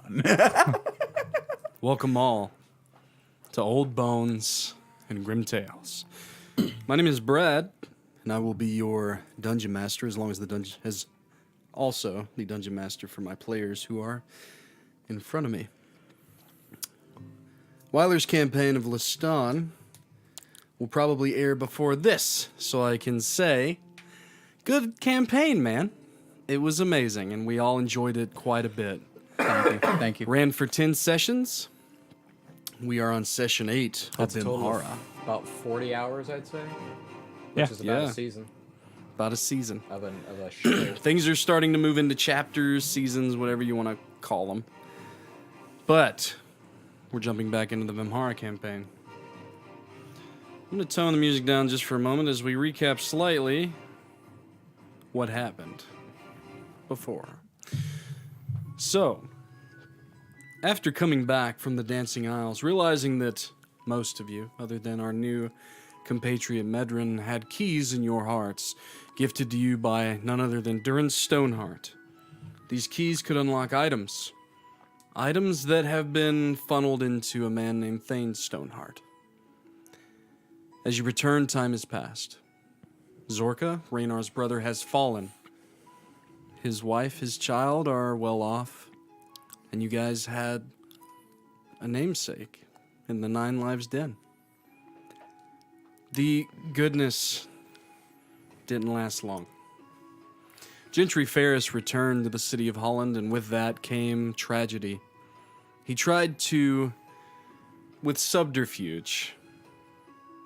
Shawn. Welcome all to Old Bones and Grim Tales. My name is Brad, and I will be your dungeon master as long as the dungeon has also the dungeon master for my players who are in front of me. Wyler's campaign of Lestan will probably air before this, so I can say, good campaign, man. It was amazing, and we all enjoyed it quite a bit. Thank you. Ran for 10 sessions. We are on session 8 That's of a total Vemhara. of about 40 hours, I'd say. Yeah. Which is about Yeah. a season About a season. of a show. Things are starting to move into chapters, seasons, whatever you want to call them. But we're jumping back into the Vemhara campaign. I'm going to tone the music down just for a moment as we recap slightly what happened before. So, after coming back from the Dancing Isles, realizing that most of you, other than our new compatriot Medrin, had keys in your hearts, gifted to you by none other than Durin Stoneheart. These keys could unlock items. Items that have been funneled into a man named Thane Stoneheart. As you return, time has passed. Zorka, Rannar's brother, has fallen. His wife, his child are well off, and you guys had a namesake in the Nine Lives Den. The goodness didn't last long. Gentry Ferris returned to the city of Holland, and with that came tragedy. He tried to, with subterfuge,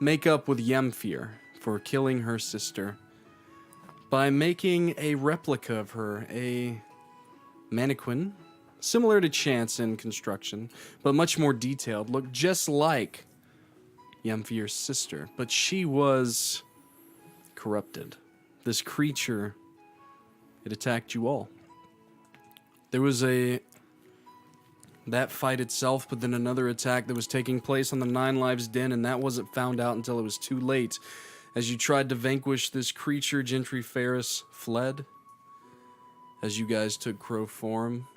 make up with Jamfyr for killing her sister by making a replica of her, a mannequin, similar to Chance in construction, but much more detailed, looked just like Jamfyr's sister, but she was corrupted. This creature, it attacked you all. There was that fight itself, but then another attack that was taking place on the Nine Lives Den, and that wasn't found out until it was too late. As you tried to vanquish this creature, Gentry Ferris fled. As you guys took crow form,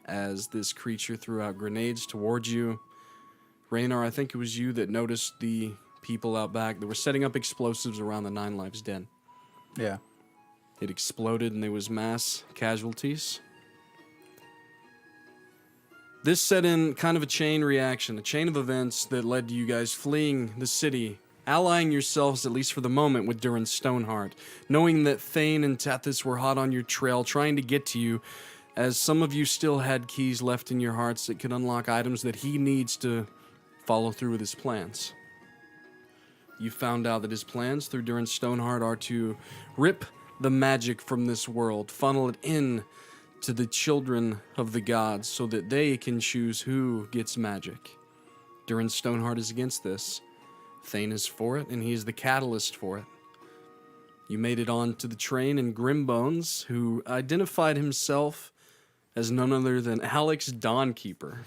as this creature threw out grenades towards you. Rannar, I think it was you that noticed the people out back that were setting up explosives around the Nine Lives Den. Yeah. It exploded and there was mass casualties. This set in kind of a chain reaction, a chain of events that led to you guys fleeing the city, allying yourselves, at least for the moment, with Durin Stoneheart, knowing that Thane and Tethys were hot on your trail, trying to get to you, as some of you still had keys left in your hearts that could unlock items that he needs to follow through with his plans. You found out that his plans through Durin Stoneheart are to rip the magic from this world, funnel it in to the children of the gods so that they can choose who gets magic. Durin Stoneheart is against this. Thane is for it, and he is the catalyst for it. You made it on to the train, and Grimbones, who identified himself as none other than Alex Dawnkeeper,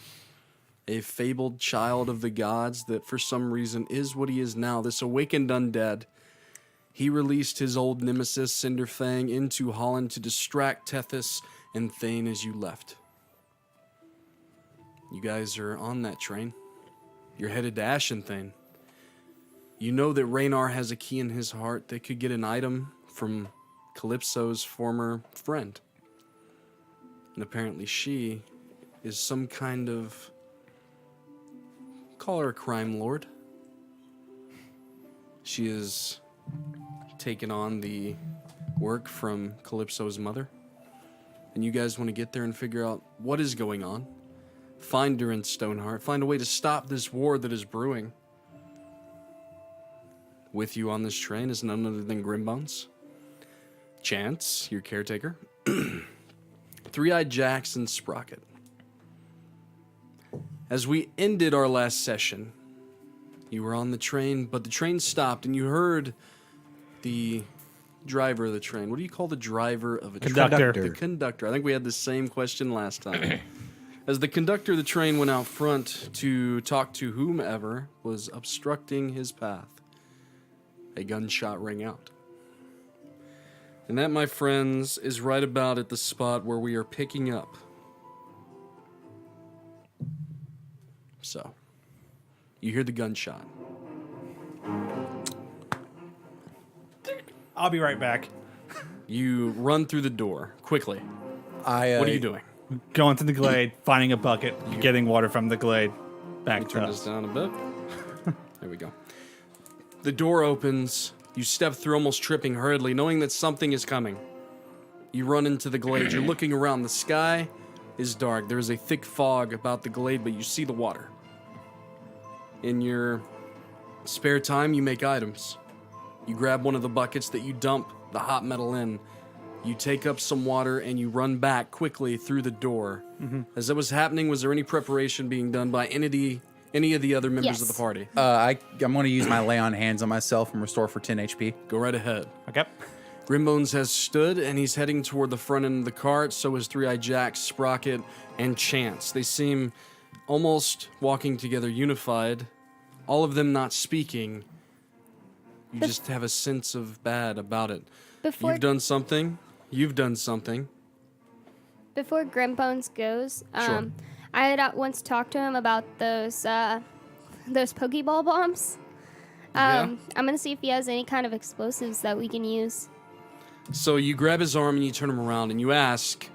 a fabled child of the gods that for some reason is what he is now, this awakened undead. He released his old nemesis, Cinderfang, into Holland to distract Tethys and Thane as you left. You guys are on that train. You're headed to Ashenthane. You know that Rannar has a key in his heart that could get an item from Kalypso's former friend. And apparently she is some kind of, call her a crime lord. She has taken on the work from Kalypso's mother. And you guys want to get there and figure out what is going on. Find Durin Stoneheart. Find a way to stop this war that is brewing. With you on this train is none other than Grimbones. Chance, your caretaker. Three-Eyed Jax and Sprocket. As we ended our last session, you were on the train, but the train stopped and you heard the driver of the train. What do you call the driver of a train? Conductor. The conductor. I think we had the same question last time. As the conductor of the train went out front to talk to whomever was obstructing his path, a gunshot rang out. And that, my friends, is right about at the spot where we are picking up so. You hear the gunshot. I'll be right back. You run through the door quickly. What What are you doing? Going to the glade, finding a bucket, getting water from the glade. Back to Turn this us. down a bit. There we go. The door opens. You step through, almost tripping hurriedly, knowing that something is coming. You run into the glade. You're looking around. The sky is dark. There is a thick fog about the glade, but you see the water. In your spare time, you make items. You grab one of the buckets that you dump the hot metal in. You take up some water and you run back quickly through the door. As that was happening, was there any preparation being done by any of the other members of the Yes. party? I'm going to use my lay on hands on myself and restore for 10 HP. Go right ahead. Okay. Grimbones has stood and he's heading toward the front end of the cart. So is Three-Eyed Jack, Sprocket, and Chance. They seem almost walking together, unified. All of them not speaking. You just have a sense of bad about it. Before You've done something. You've done something. before Grimbones goes, Sure. I had once talked to him about those Pokeball bombs. Yeah. I'm gonna see if he has any kind of explosives that we can use. So you grab his arm and you turn him around and you ask,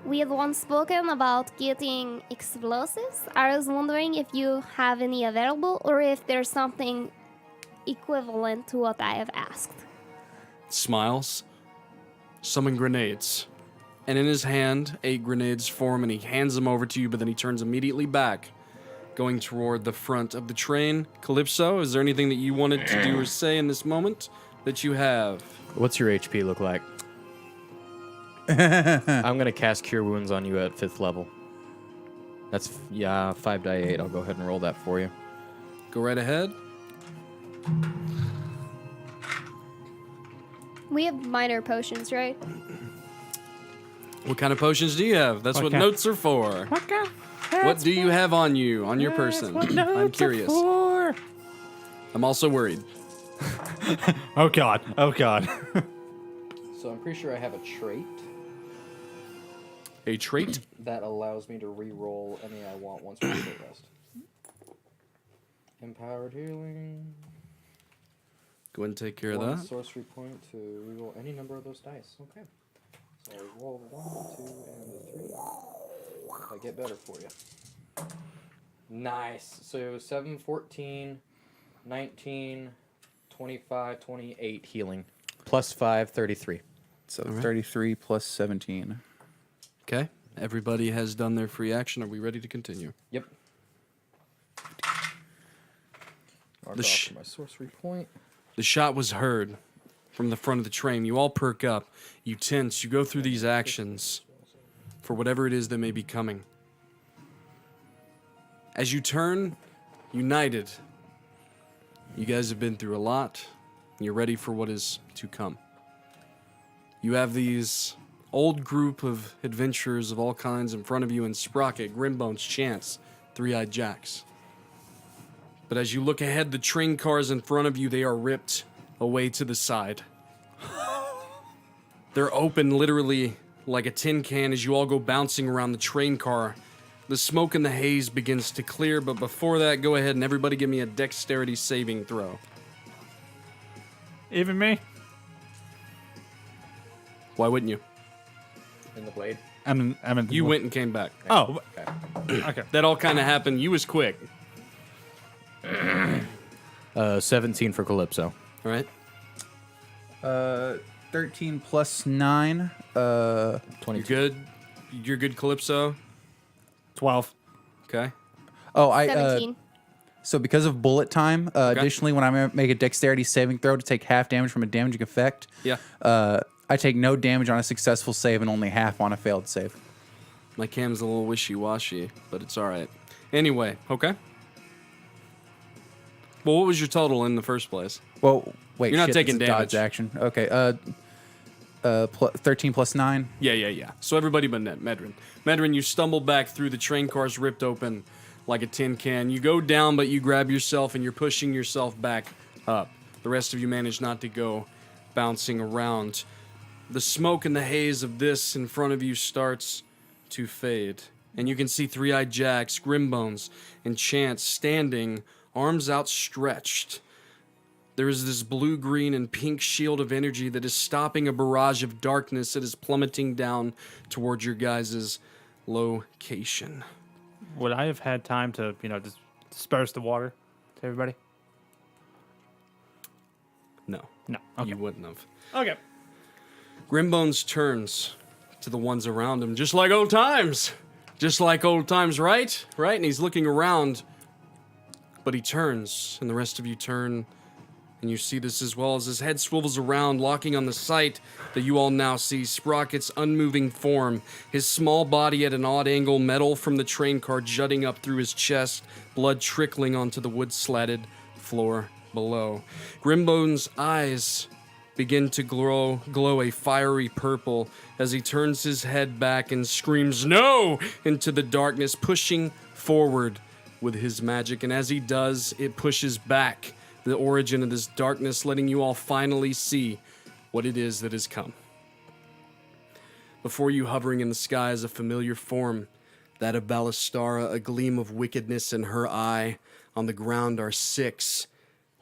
We had once spoken about getting explosives. I was wondering if you have any available, or if there's something equivalent to what I have asked. smiles, summon grenades. And in his hand, 8 grenades form and he hands them over to you, but then he turns immediately back, going toward the front of the train. Kalypso, is there anything that you wanted to do or say in this moment that you have? What's your HP look like? I'm gonna cast Cure Wounds on you at 5th level. That's 5d8. I'll go ahead and roll that for you. Go right ahead. We have minor potions, right? What kind of potions do you have? That's what kind- notes are for. What do you have on you, on your person? I'm curious. I'm also worried. Oh god. Oh god. So I'm pretty sure I have a trait A trait? that allows me to re-roll any I want once we short rest. Empowered healing. Go ahead and take care of One that. sorcery point to re-roll any number of those dice. Okay. So I roll 1, 2, and 3. If I get better for you. Nice. So 7, 14, 19, 25, 28 healing. Plus 5, 33. So 33 plus 17. Okay. Everybody has done their free action. Are we ready to continue? Yep. Mark The off sh- for my sorcery point. The shot was heard from the front of the train. You all perk up. You tense. You go through these actions for whatever it is that may be coming. As you turn, united, you guys have been through a lot. And you're ready for what is to come. You have these old group of adventurers of all kinds in front of you in Sprocket, Grimbones, Chance, Three-Eyed Jacks. But as you look ahead, the train cars in front of you, they are ripped away to the side. They're open literally like a tin can as you all go bouncing around the train car. The smoke and the haze begins to clear, but before that, go ahead and everybody give me a dexterity saving throw. Even me? Why wouldn't you? In the blade. I'm in You went and came back. Oh, Okay. okay. That all kind of happened. You was quick. 17 for Kalypso. All right? 13 plus 9. You're 22. good? You're good, Kalypso? 12. Okay. Oh, 17. So because of bullet time, additionally, when I make a dexterity saving throw to take half damage from a damaging effect, Yeah. I take no damage on a successful save and only half on a failed save. My cam's a little wishy-washy, but it's all right. Anyway, okay. Well, what was your total in the first place? Well, wait, You're not shit, taking that's a dodge damage. action. Okay, 13 plus 9. Yeah. So everybody but Medrin. Medrin, you stumble back through the train cars ripped open like a tin can. You go down, but you grab yourself and you're pushing yourself back up. The rest of you manage not to go bouncing around. The smoke and the haze of this in front of you starts to fade. And you can see Three-Eyed Jacks, Grimbones, and Chance standing, arms outstretched. There is this blue, green, and pink shield of energy that is stopping a barrage of darkness that is plummeting down towards your guys' location. Would I have had time to, just disperse the water to everybody? No, No. Okay. you wouldn't have. Okay. Grimbones turns to the ones around him, just like old times. Just like old times, right? Right? And he's looking around, but he turns, and the rest of you turn, and you see this as well as his head swivels around, locking on the sight that you all now see Sprocket's unmoving form, his small body at an odd angle, metal from the train car jutting up through his chest, blood trickling onto the wood-slatted floor below. Grimbone's eyes begin to glow a fiery purple as he turns his head back and screams "No!" into the darkness, pushing forward with his magic. And as he does, it pushes back the origin of this darkness, letting you all finally see what it is that has come. Before you, hovering in the sky, is a familiar form, that of Ballistara, a gleam of wickedness in her eye. On the ground are 6.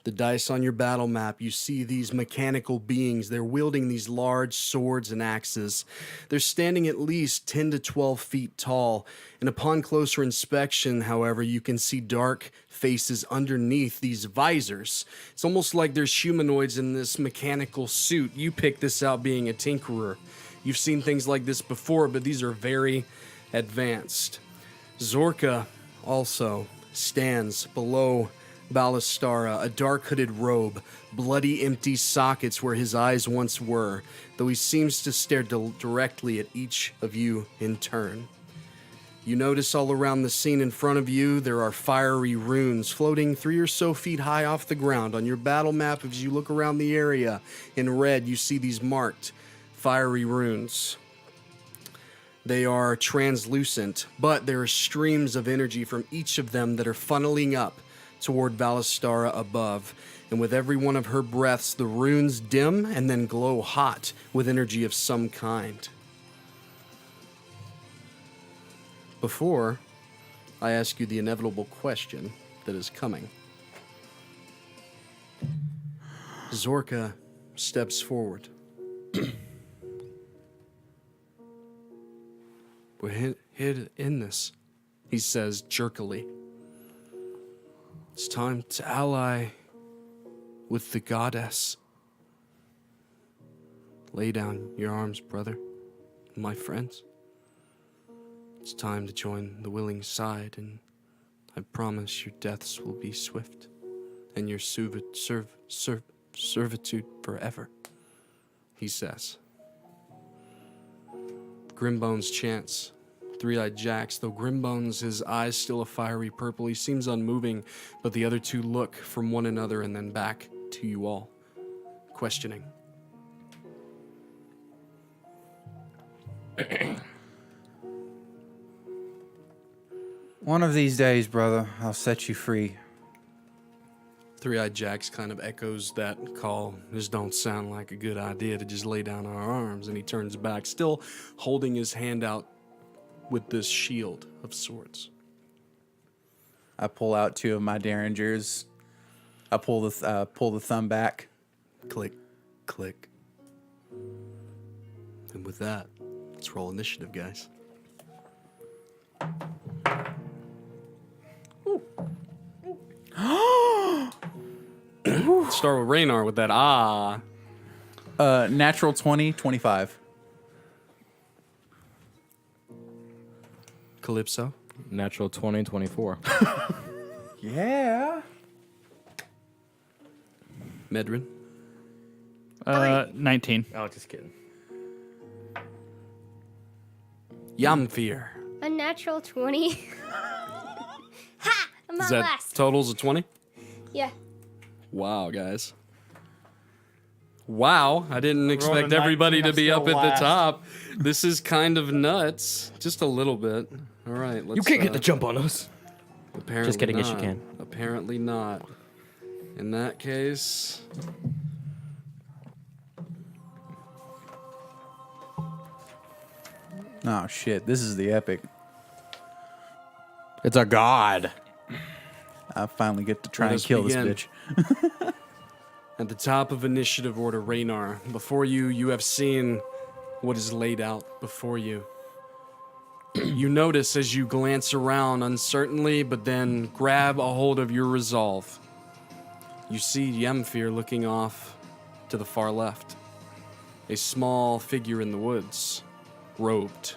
The dice on your battle map, you see these mechanical beings. They're wielding these large swords and axes. They're standing at least 10 to 12 feet tall. And upon closer inspection, however, you can see dark faces underneath these visors. It's almost like there's humanoids in this mechanical suit. You picked this out being a tinkerer. You've seen things like this before, but these are very advanced. Zorka also stands below Ballistara, a dark hooded robe, bloody empty sockets where his eyes once were, though he seems to stare directly at each of you in turn. You notice all around the scene in front of you, there are fiery runes floating 3 or so feet high off the ground. On your battle map, as you look around the area, in red, you see these marked fiery runes. They are translucent, but there are streams of energy from each of them that are funneling up toward Ballistara above, and with every one of her breaths, the runes dim and then glow hot with energy of some kind. Before I ask you the inevitable question that is coming, Zorka steps forward. We're hid in this, he says jerkily. It's time to ally with the goddess. Lay down your arms, brother, my friends. It's time to join the willing side, and I promise your deaths will be swift, and your servitude forever, he says. Grimbones chants. Three-Eyed Jacks, though Grimbones, his eyes still a fiery purple, he seems unmoving, but the other two look from one another and then back to you all, questioning. One of these days, brother, I'll set you free. Three-Eyed Jacks kind of echoes that call. This don't sound like a good idea to just lay down our arms, and he turns back, still holding his hand out with this shield of swords. I pull out 2 of my derringers. I pull the thumb back. Click, click. And with that, let's roll initiative, guys. Let's start with Rannar with that Natural 20, 25. Kalypso. Natural 20, 24. Yeah. Medrin. 19. Oh, just kidding. Jamfyr. A natural 20. Ha! I'm Is not that last. totals of 20? Yeah. Wow, guys. Wow, I didn't expect 19, everybody to I'm be up still at the last. top. This is kind of nuts. Just a little bit. All right, let's... You can't get the jump on us. Apparently Just kidding, yes, you not. can. Apparently not. In that case... Oh, shit. This is the epic. It's a god. I finally get to try Let and us kill begin. this bitch. At the top of initiative order, Rannar, before you, you have seen what is laid out before you. You notice as you glance around uncertainly, but then grab a hold of your resolve. You see Jamfyr looking off to the far left. A small figure in the woods, robed,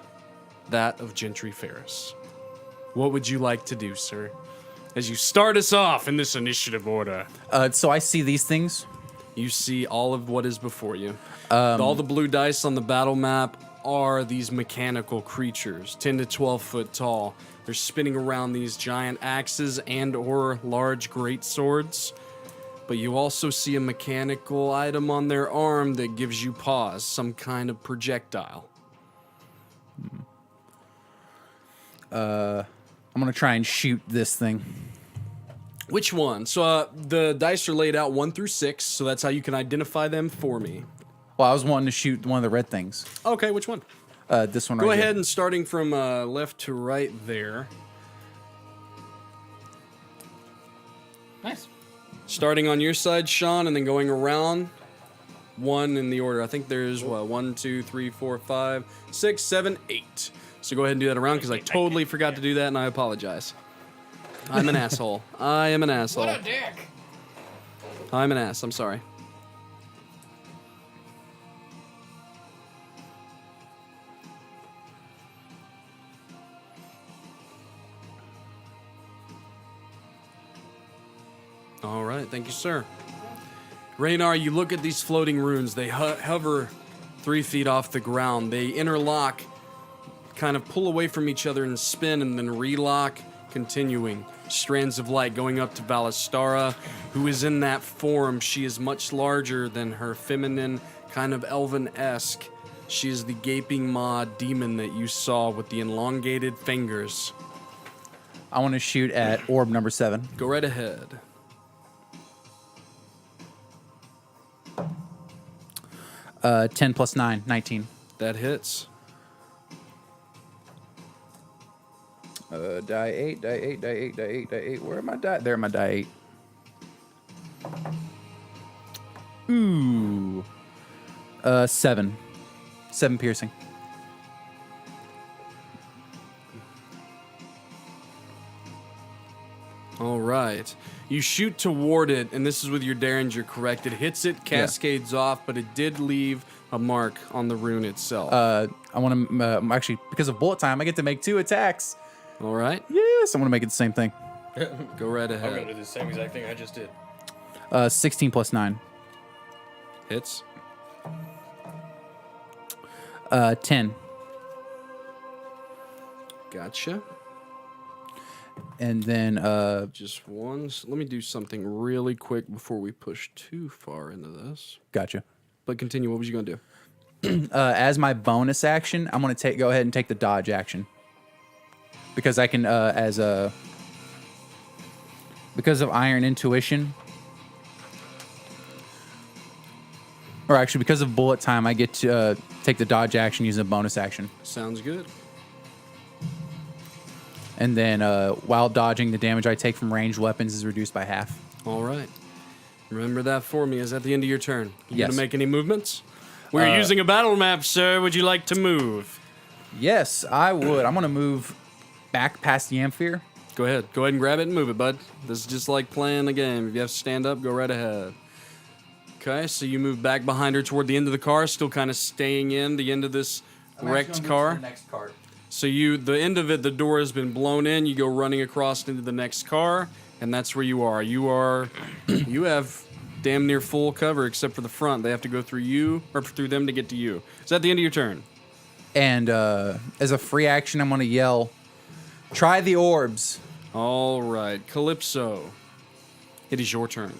that of Gentry Ferris. What would you like to do, sir? As you start us off in this initiative order. So I see these things. You see all of what is before you. All the blue dice on the battle map are these mechanical creatures, 10 to 12 foot tall. They're spinning around these giant axes and or large great swords. But you also see a mechanical item on their arm that gives you pause, some kind of projectile. I'm gonna try and shoot this thing. Which one? So the dice are laid out 1 through 6, so that's how you can identify them for me. Well, I was wanting to shoot one of the red things. Okay, which one? This one right Go here. ahead and starting from left to right there. Nice. Starting on your side, Shawn, and then going around. One in the order. I think there's what? 1, 2, 3, 4, 5, 6, 7, 8. So go ahead and do that around because I totally forgot to do that and I apologize. I'm an asshole. I am an asshole. What a dick. I'm an ass. I'm sorry. All right, thank you, sir. Rannar, you look at these floating runes. They hover 3 feet off the ground. They interlock, kind of pull away from each other and spin, and then relock, continuing. Strands of light going up to Valistara, who is in that form. She is much larger than her feminine, kind of elven-esque. She is the gaping maw demon that you saw with the elongated fingers. I want to shoot at orb number 7. Go right ahead. 10 plus 9, 19. That hits. Die 8, die 8, die 8, die 8, die 8. Where am I die? There, my die 8. Ooh. 7. 7 piercing. All right. You shoot toward it, and this is with your Derringer, correct? It hits it, cascades off, but it did leave a mark on the rune itself. I want to actually, because of bullet time, I get to make 2 attacks. All right. Yes, I want to make it the same thing. Go right I'm ahead. gonna do the same exact thing I just did. 16 plus 9. Hits. 10. Gotcha. And then Just one. Let me do something really quick before we push too far into this. gotcha. But continue. What was you going to do? As my bonus action, I'm going to go ahead and take the dodge action. Because I can, because of Iron Intuition, or actually because of bullet time, I get to take the dodge action using a bonus action. Sounds good. And then while dodging, the damage I take from ranged weapons is reduced by half. All right. Remember that for me. Is at the end of your turn. You Yes. going to make any movements? We're using a battle map, sir. Would you like to move? Yes, I would. I'm going to move back past Jamfyr. Go ahead. Go ahead and grab it and move it, bud. This is just like playing a game. If you have to stand up, go right ahead. Okay, so you move back behind her toward the end of the car, still kind of staying in the end of this wrecked car. Next cart. So the end of it, the door has been blown in. You go running across into the next car, and that's where you are. You have damn near full cover except for the front. They have to go through you or through them to get to you. Is that the end of your turn? And as a free action, I'm going to yell, "Try the orbs." All right, Kalypso. It is your turn.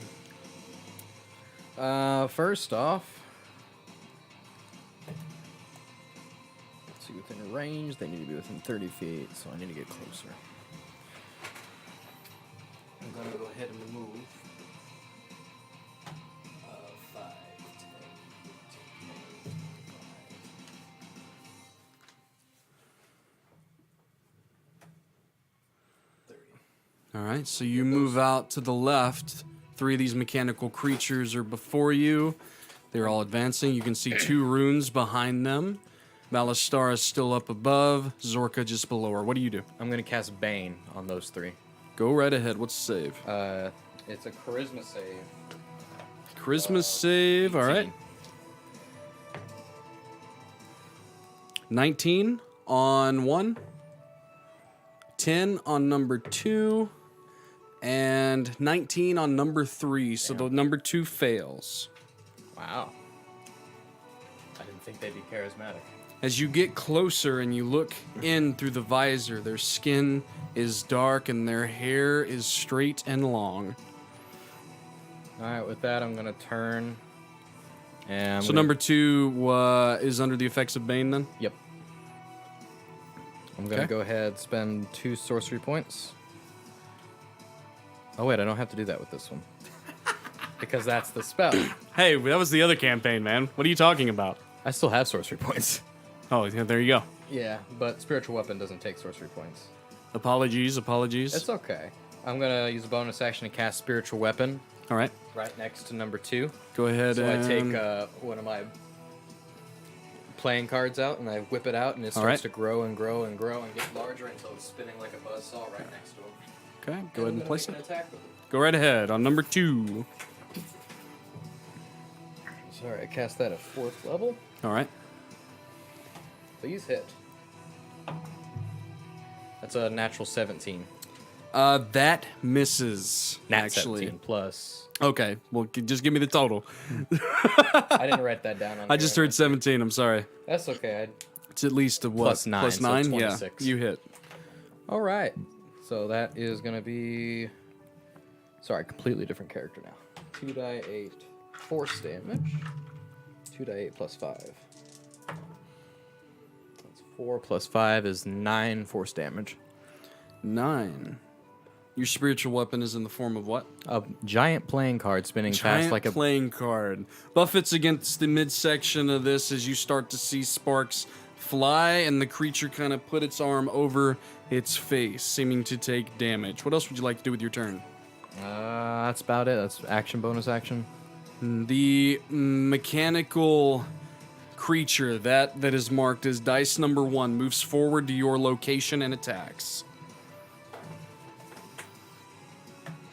First off, let's see, within range, they need to be within 30 feet, so I need to get closer. I'm gonna go ahead and move. 5, 10, 15, 25. All right, so you move out to the left. 3 of these mechanical creatures are before you. They're all advancing. You can see 2 runes behind them. Malastara is still up above. Zorka just below her. What do you do? I'm gonna cast Bane on those 3. Go right ahead. What's the save? It's a charisma save. Charisma save. All right. 19 on 1. 10 on number 2. And 19 on number 3. So the number 2 fails. Wow. I didn't think they'd be charismatic. As you get closer and you look in through the visor, their skin is dark and their hair is straight and long. All right, with that, I'm gonna turn. And So number 2 is under the effects of Bane then? Yep. I'm gonna Okay. go ahead, spend 2 sorcery points. Oh wait, I don't have to do that with this one. Because that's the spell. Hey, that was the other campaign, man. What are you talking about? I still have sorcery points. Oh, yeah, there you go. Yeah, but spiritual weapon doesn't take sorcery points. Apologies. It's okay. I'm gonna use a bonus action to cast spiritual weapon All right. right next to number 2. Go ahead So I and... take one of my playing cards out and I whip it out and it starts right. to grow and grow and grow and get larger until it's spinning like a buzzsaw right next to him. Okay, go ahead and place An it. attack with it. Go right ahead on number 2. Sorry, I cast that at 4th level. All right. Please hit. That's a natural 17. That misses, Nat actually. 17 plus. Okay, well, just give me the total. I didn't write that down. On I just here. heard 17, I'm sorry. That's okay. It's at least a what? Plus 9, Plus so 9? Yeah, 26. you hit. All right. So that is going to be... Sorry, completely different character now. 2 die 8 force damage. 2 die 8 plus 5. That's 4 plus 5 is 9 force damage. 9. Your spiritual weapon is in the form of what? A giant playing card spinning fast like a... playing card. Buffets against the midsection of this as you start to see sparks fly and the creature kind of put its arm over its face, seeming to take damage. What else would you like to do with your turn? That's about it. That's action, bonus action. The mechanical creature that is marked as dice number 1 moves forward to your location and attacks.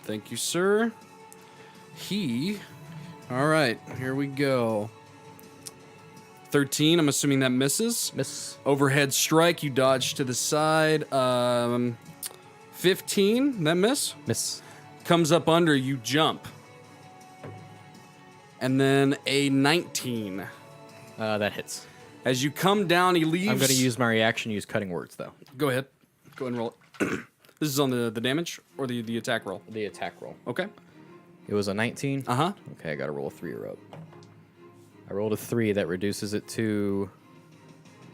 Thank you, sir. All right, here we go. 13, I'm assuming that misses. Miss. Overhead strike, you dodge to the side. 15, that miss. Miss. Comes up under, you jump. And then a 19. That hits. As you come down, he leaves. I'm going to use my reaction, use cutting words, though. Go ahead. Go ahead and roll it. This is on the damage or the attack roll? The attack roll. Okay. It was a 19. Uh-huh. Okay, I got to roll a 3 or up. I rolled a 3. That reduces it to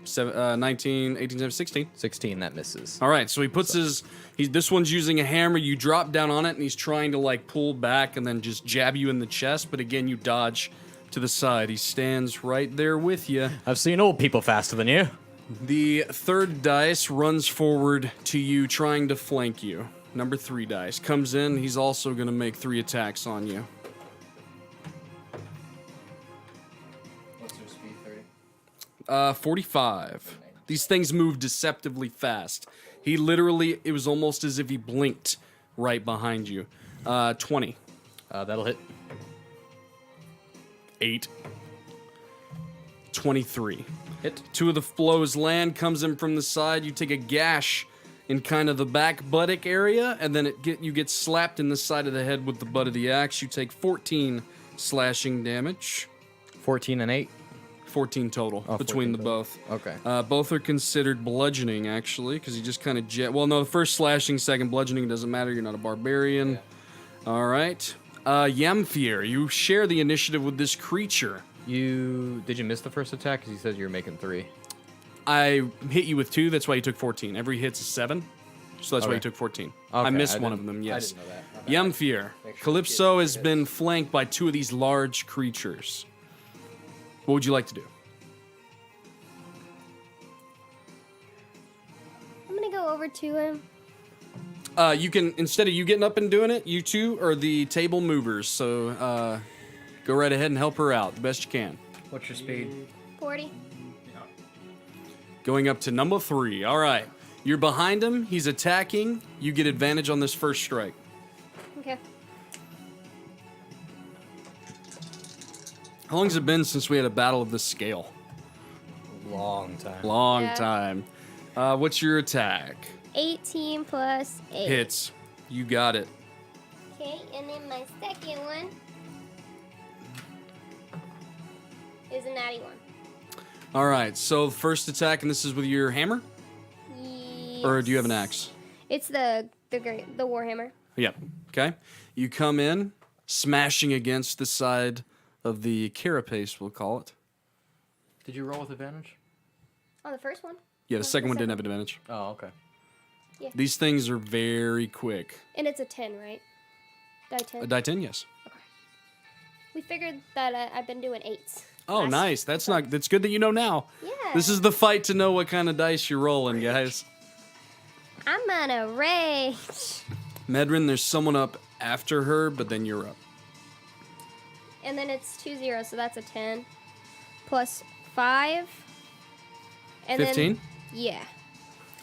19, 18, 17, 16. 16. That misses. All right, so he puts this one's using a hammer. You drop down on it, and he's trying to, like, pull back and then just jab you in the chest. But again, you dodge to the side. He stands right there with you. I've seen old people faster than you. The third dice runs forward to you, trying to flank you. Number 3 dice comes in. He's also going to make 3 attacks on you. What's your speed, 30? 45. These things move deceptively fast. He literally, it was almost as if he blinked right behind you. 20. That'll hit. 8. 23. Hit. 2 of the blows land, comes in from the side. You take a gash in kind of the back buttock area, and then you get slapped in the side of the head with the butt of the axe. You take 14 slashing damage. 14 and 8. 14 total between 14 the total. both. Okay. Both are considered bludgeoning, actually, because you just kind of well, no, the first slashing, second bludgeoning doesn't matter. You're not a barbarian. Yeah. All right. Jamfyr, you share the initiative with this creature. Did you miss the first attack? Because you said you were making 3. I hit you with 2, that's why you took 14. Every hit's a 7, so that's why Okay. you took 14. Okay, I missed I one of didn't- them, yes. I didn't know that. My bad. Jamfyr, Make sure Kalypso you has get been hits. flanked by 2 of these large creatures. What would you like to do? I'm gonna go over to him. You can, instead of you getting up and doing it, you two are the table movers. So go right ahead and help her out the best you can. What's your speed? 40. Going up to number 3. All right. You're behind him. He's attacking. You get advantage on this first strike. Okay. How long has it been since we had a battle of this scale? Long time. Long Yeah. time. What's your attack? 18 plus 8. Hits. You got it. Okay, and then my second one is a natty 1. All right. So first attack, and this is with your hammer? Yes. Or do you have an axe? It's the warhammer. Yep. Okay. You come in, smashing against the side of the carapace, we'll call it. Did you roll with advantage? On the first one. Yeah, the second one didn't have advantage. Oh, okay. These things are very quick. And it's a 10, right? Die 10. A die 10, yes. We figured that I've been doing 8s. Oh, Last- nice. That's good that you know now. Yeah. This is the fight to know what kind of dice you're rolling, guys. I'm on a rage. Medrin, there's someone up after her, but then you're up. And then it's 2 0, so that's a 10. Plus 5. And 15? Then, yeah.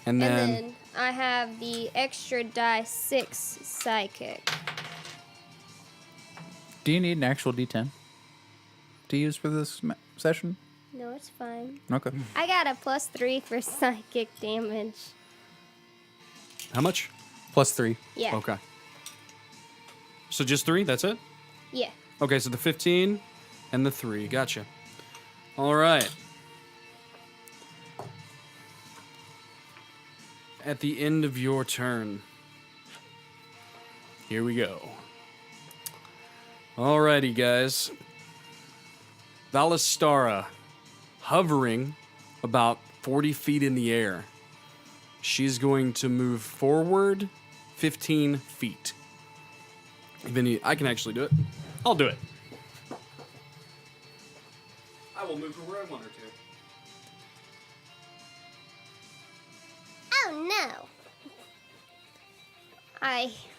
And And then, then I have the extra die 6 psychic. Do you need an actual D10 to use for this session? No, it's fine. Okay. I got a plus 3 for psychic damage. how much? +3. Yeah. Okay. So just 3, that's it? Yeah. Okay, so the 15 and the 3. Gotcha. All right. At the end of your turn, here we go. Alrighty, guys. Valistara, hovering about 40 feet in the air. She's going to move forward 15 feet. Vinny, I can actually do it. I'll do it. I will move her where I want her to. Oh no.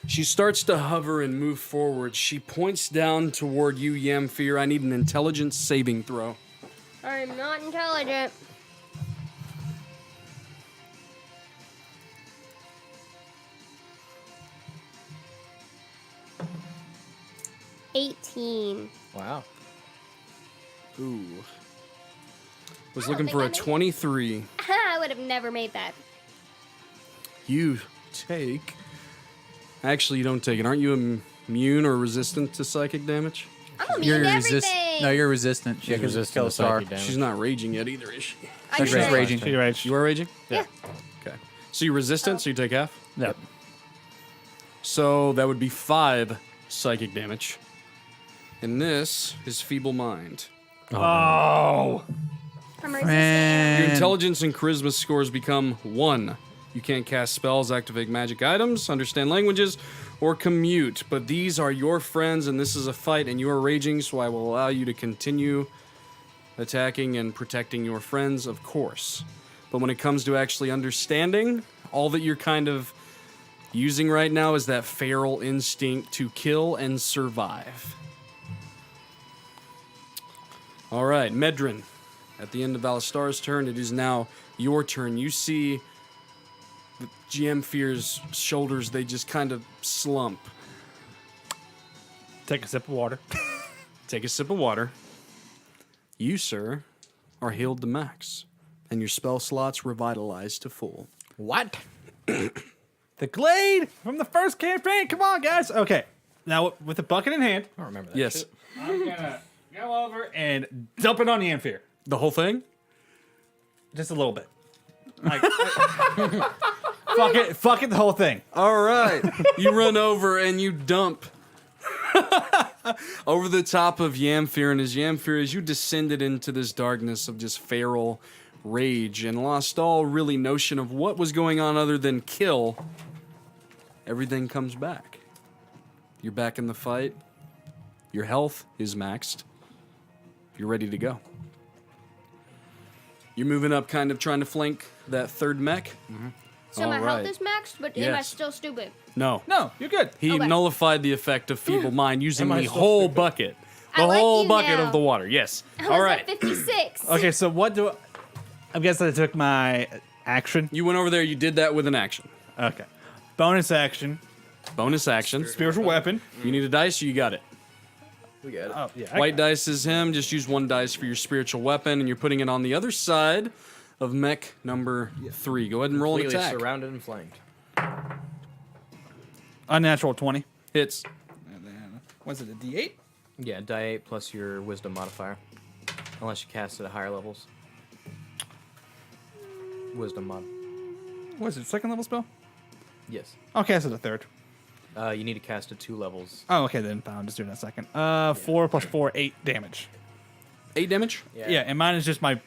She starts to hover and move forward. She points down toward you, Jamfyr. I need an intelligence saving throw. I'm not intelligent. $18. Wow. Ooh. Was I don't looking think for I a made it. 23. I would have never made that. You take. Actually, you don't take it. Aren't you immune or resistant to psychic damage? I'm immune to everything. No, you're resistant. She's because it's resistant to psychic Kelisar. damage. She's not raging yet either, is she? I'm She's raged. raging. She raged. You are raging? Yeah. Okay. So you're resistant, so you take half? Yep. So that would be 5 psychic damage. And this is Feeble Mind. Oh. I'm resistant. Your And intelligence and charisma scores become 1. You can't cast spells, activate magic items, understand languages, or commute. But these are your friends, and this is a fight, and you are raging, so I will allow you to continue attacking and protecting your friends, of course. But when it comes to actually understanding, all that you're kind of using right now is that feral instinct to kill and survive. All right, Medrin. At the end of Alistar's turn, it is now your turn. You see Jamfyr's shoulders, they just kind of slump. Take a sip of water. Take a sip of water. You, sir, are healed to max, and your spell slots revitalized to full. what? The glade from the first campaign. Come on, guys. Okay. Now, with the bucket in hand, I don't remember that. Yes. shit. I'm gonna go over and dump it on Jamfyr. The whole thing? Just a little bit. Like, fuck it, the whole thing. All right. You run over and you dump over the top of Jamfyr, and as you descended into this darkness of just feral rage and lost all really notion of what was going on other than kill, everything comes back. You're back in the fight. Your health is maxed. You're ready to go. You're moving up, kind of trying to flank that third mech. So my All health right. is maxed, but am I Yes. still stupid? No. No, you're good. He Okay. nullified the effect of feeble mind using Am I the still whole stupid? bucket. I The like whole you bucket now. of the water. Yes. I All was right. at 56. Okay, so what do I guess I took my action. You went over there. You did that with an action. Okay. Bonus action. Bonus action. Spiritual weapon. You need a dice. You got it. We got it. Oh, yeah. White dice is him. Just use one dice for your spiritual weapon, and you're putting it on the other side of mech number 3. Go ahead and roll an Completely attack. surrounded and flanked. Unnatural 20. Hits. And then, was it a D8? Yeah, die 8 plus your wisdom modifier. Unless you cast it at higher levels. Wisdom mod. Was it second level spell? Yes. I'll cast it a third. You need to cast it 2 levels. Oh, okay, then I'll just do it in a second. 4 plus 4, 8 damage. 8 damage. Yeah, and mine is just my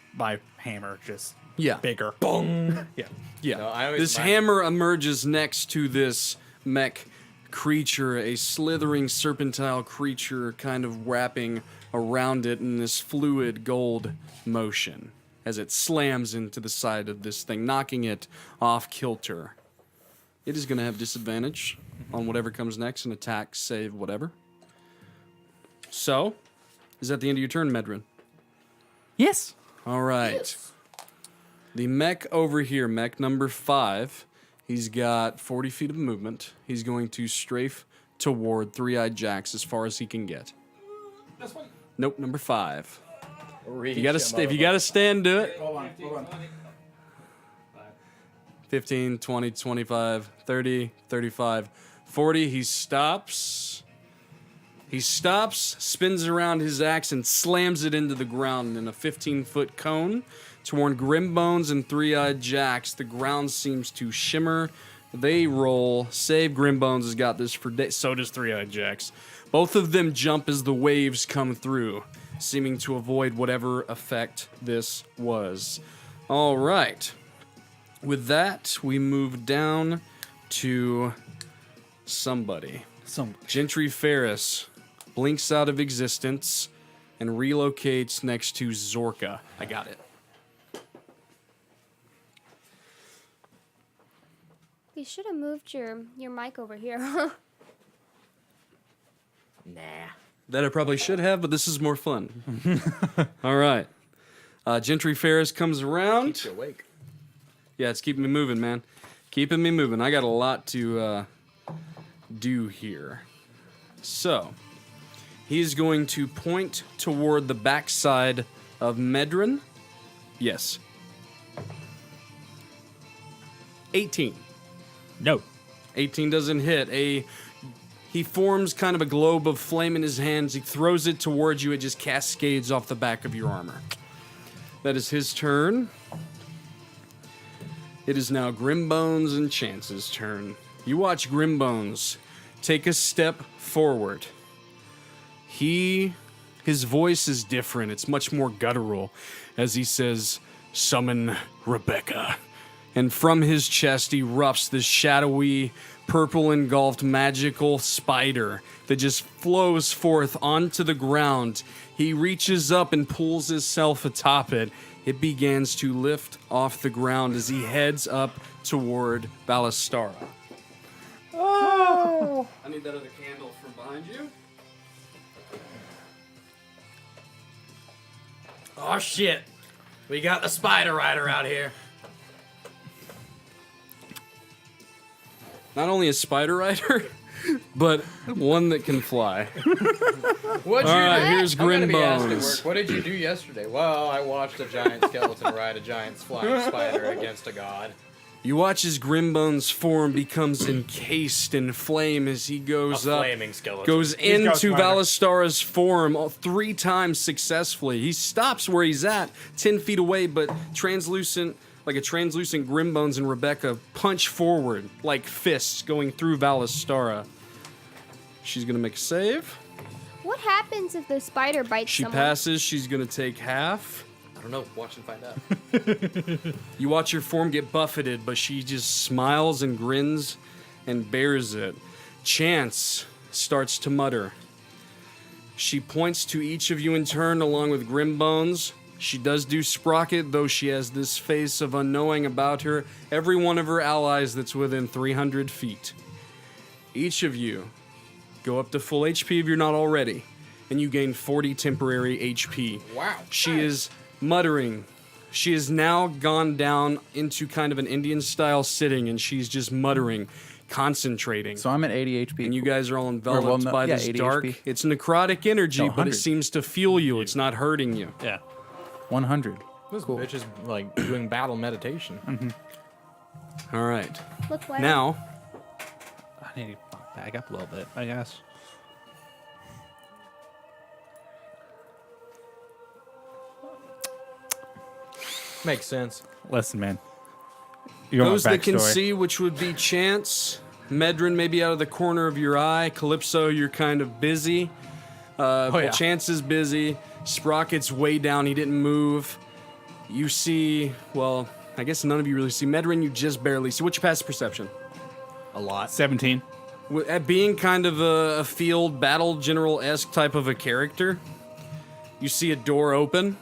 hammer, just Yeah. bigger. Boom. Yeah. Yeah. No, I always This find- hammer emerges next to this mech creature, a slithering serpentine creature kind of wrapping around it in this fluid gold motion as it slams into the side of this thing, knocking it off kilter. It is going to have disadvantage on whatever comes next, an attack, save, whatever. So, is that the end of your turn, Medrin? Yes. All right. The mech over here, mech number 5, he's got 40 feet of movement. He's going to strafe toward Three-Eyed Jax as far as he can get. Nope, number 5. Reach You gotta if you gotta stand, do it. Hold on. 15, 20, 25, 30, 35, 40. He stops. He stops, spins around his axe, and slams it into the ground in a 15-foot cone toward Grimbones and Three-Eyed Jax. The ground seems to shimmer. They roll. Save. Grimbones has got this for days. So does Three-Eyed Jax. Both of them jump as the waves come through, seeming to avoid whatever effect this was. All right. With that, we move down to somebody. Gentry Ferris blinks out of existence and relocates next to Zorka. I got it. You should have moved your mic over here. Nah. That I probably should have, but this is more fun. All right. Gentry Ferris comes around. Keeps you awake. Yeah, it's keeping me moving, man. Keeping me moving. I got a lot to do here. So, he's going to point toward the backside of Medrin. Yes. 18. No. 18 doesn't hit. He forms kind of a globe of flame in his hands. He throws it towards you. It just cascades off the back of your armor. That is his turn. It is now Grimbones and Chance's turn. You watch Grimbones take a step forward. His voice is different. It's much more guttural as he says, "Summon Rebecca." And from his chest erupts this shadowy, purple engulfed magical spider that just flows forth onto the ground. He reaches up and pulls himself atop it. It begins to lift off the ground as he heads up toward Ballistara. Oh! I need that other candle from behind you. Oh shit. We got the spider rider out here. Not only a spider rider, but one that can fly. What'd All you right, do? here's I'm gonna be asked at Grimbones. work, what did you do yesterday? Well, I watched a giant skeleton ride a giant flying spider against a god. You watch as Grimbones' form becomes encased in flame as he goes up, Flaming skeleton. goes Ghost into Rider. Valistara's form 3 times successfully. He stops where he's at, 10 feet away, but translucent, like a translucent Grimbones and Rebecca punch forward like fists going through Valistara. She's gonna make a save. What happens if the spider bites She someone? passes. She's gonna take half. I don't know. Watch and find out. You watch her form get buffeted, but she just smiles and grins and bears it. Chance starts to mutter. She points to each of you in turn, along with Grimbones. She does do Sprocket, though she has this face of unknowing about her. Every one of her allies that's within 300 feet. Each of you go up to full HP if you're not already, and you gain 40 temporary HP. Wow. She is muttering. She has now gone down into kind of an Indian-style sitting, and she's just muttering, concentrating. So I'm at 80 HP. And you guys are all enveloped by this 80 dark. HP. It's necrotic energy, No, but it 100. seems to fuel you. It's not hurting you. Yeah. 100. This bitch is like doing battle meditation. All right. Look, Wyler. Now, I need to back up a little bit, I guess. Makes sense. Listen, man. You don't those want that can backstory. see, which would be Chance, Medrin, maybe out of the corner of your eye. Kalypso, you're kind of busy. yeah. Chance is busy. Sprocket's way down. He didn't move. You see, well, I guess none of you really see. Medrin, you just barely see. What's your passive perception? A lot. 17. At being kind of a field battle general-esque type of a character, you see a door open.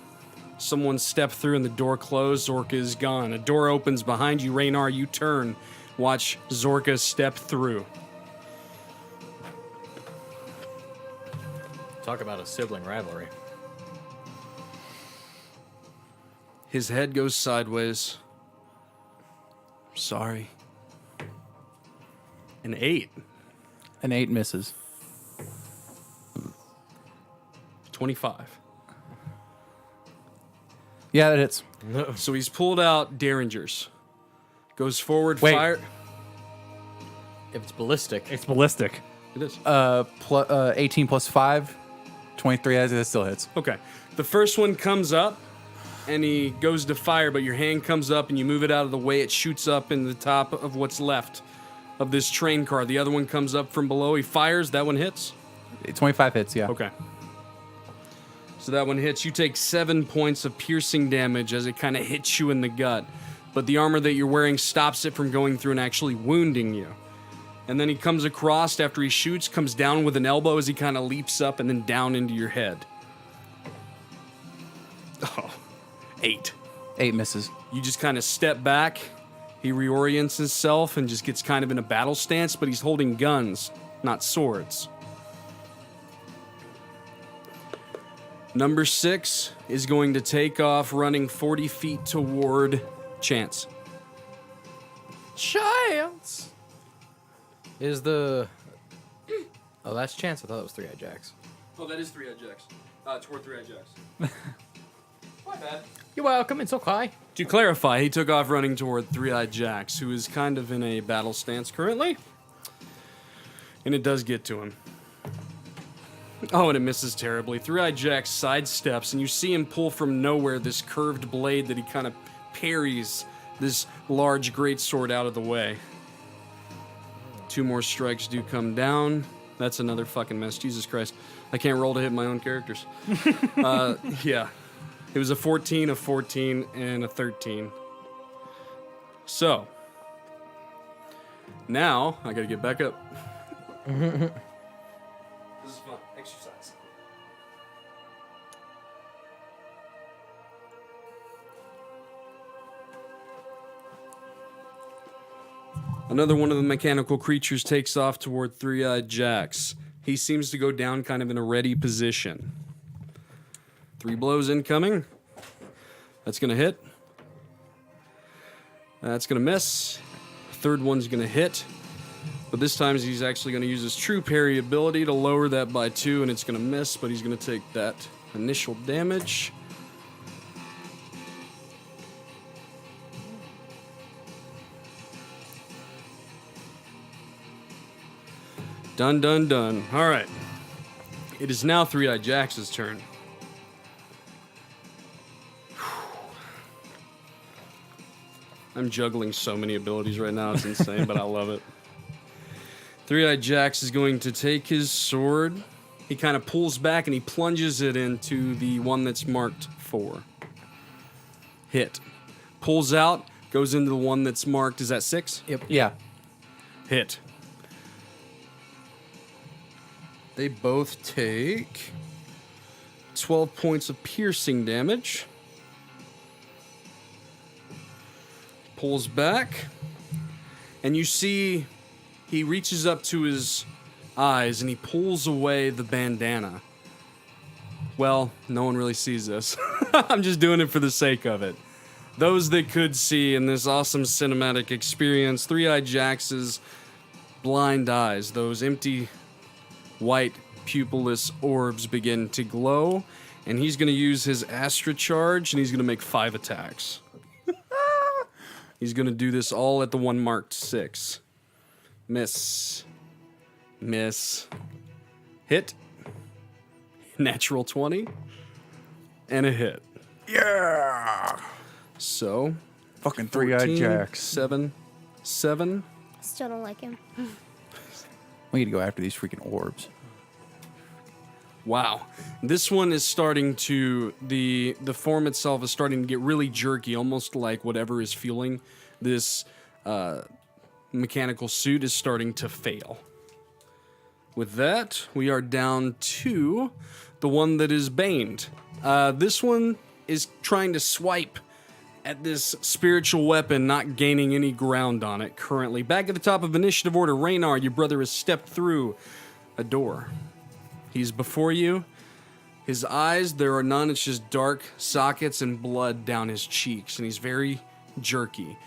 Someone step through and the door closed. Zorka is gone. A door opens behind you. Rannar, you turn. Watch Zorka step through. Talk about a sibling rivalry. His head goes sideways. Sorry. An 8. An 8 misses. 25. Yeah, that hits. So he's pulled out Derringers. Goes forward, Wait. fire. If it's ballistic, It's ballistic. It is. 18 plus 5. 23 as it still hits. Okay. The first one comes up, and he goes to fire, but your hand comes up, and you move it out of the way. It shoots up in the top of what's left of this train car. The other one comes up from below. He fires. That one hits. 25 hits, yeah. Okay. So that one hits. You take 7 points of piercing damage as it kind of hits you in the gut. But the armor that you're wearing stops it from going through and actually wounding you. And then he comes across after he shoots, comes down with an elbow as he kind of leaps up and then down into your head. Oh, 8. 8 misses. You just kind of step back. He reorients himself and just gets kind of in a battle stance, but he's holding guns, not swords. Number 6 is going to take off running 40 feet toward Chance. Chance is the. Oh, that's Chance. I thought it was 3-Eyed Jacks. Oh, that is 3-Eyed Jacks. Toward 3-Eyed Jacks. My bad. You're welcome. It's okay. To clarify, he took off running toward 3-Eyed Jacks, who is kind of in a battle stance currently. And it does get to him. Oh, and it misses terribly. 3-Eyed Jack sidesteps, and you see him pull from nowhere this curved blade that he kind of parries this large greatsword out of the way. 2 more strikes do come down. That's another fucking mess. Jesus Christ. I can't roll to hit my own characters. Yeah. It was a 14, a 14, and a 13. So. Now, I gotta get back up. This is fun. Exercise. Another one of the mechanical creatures takes off toward 3-Eyed Jacks. He seems to go down kind of in a ready position. 3 blows incoming. That's going to hit. That's going to miss. Third one's going to hit. But this time he's actually going to use his true parry ability to lower that by 2, and it's going to miss, but he's going to take that initial damage. Done, done, done. All right. It is now 3-Eyed Jax's turn. I'm juggling so many abilities right now. It's insane, but I love it. 3-Eyed Jax is going to take his sword. He kind of pulls back and he plunges it into the one that's marked 4. Hit. Pulls out, goes into the one that's marked, is that 6? Yep. Yeah. Hit. They both take 12 points of piercing damage. pulls back, and you see he reaches up to his eyes and he pulls away the bandana. Well, no one really sees this. I'm just doing it for the sake of it. Those that could see in this awesome cinematic experience, Three-Eyed Jax's blind eyes, those empty white pupilless orbs begin to glow, and he's going to use his Astra Charge, and he's going to make 5 attacks. He's going to do this all at the one marked 6. Miss. Miss. Hit. Natural 20. And a hit. Yeah. So, Fucking Three-Eyed 14, Jax. 7. Still don't like him. We need to go after these freaking orbs. Wow. This one is starting to, the form itself is starting to get really jerky, almost like whatever is fueling this mechanical suit is starting to fail. With that, we are down to the one that is baned. This one is trying to swipe at this spiritual weapon, not gaining any ground on it currently. Back at the top of initiative order, Rannar, your brother has stepped through a door. He's before you. His eyes, there are none. It's just dark sockets and blood down his cheeks, and he's very jerky.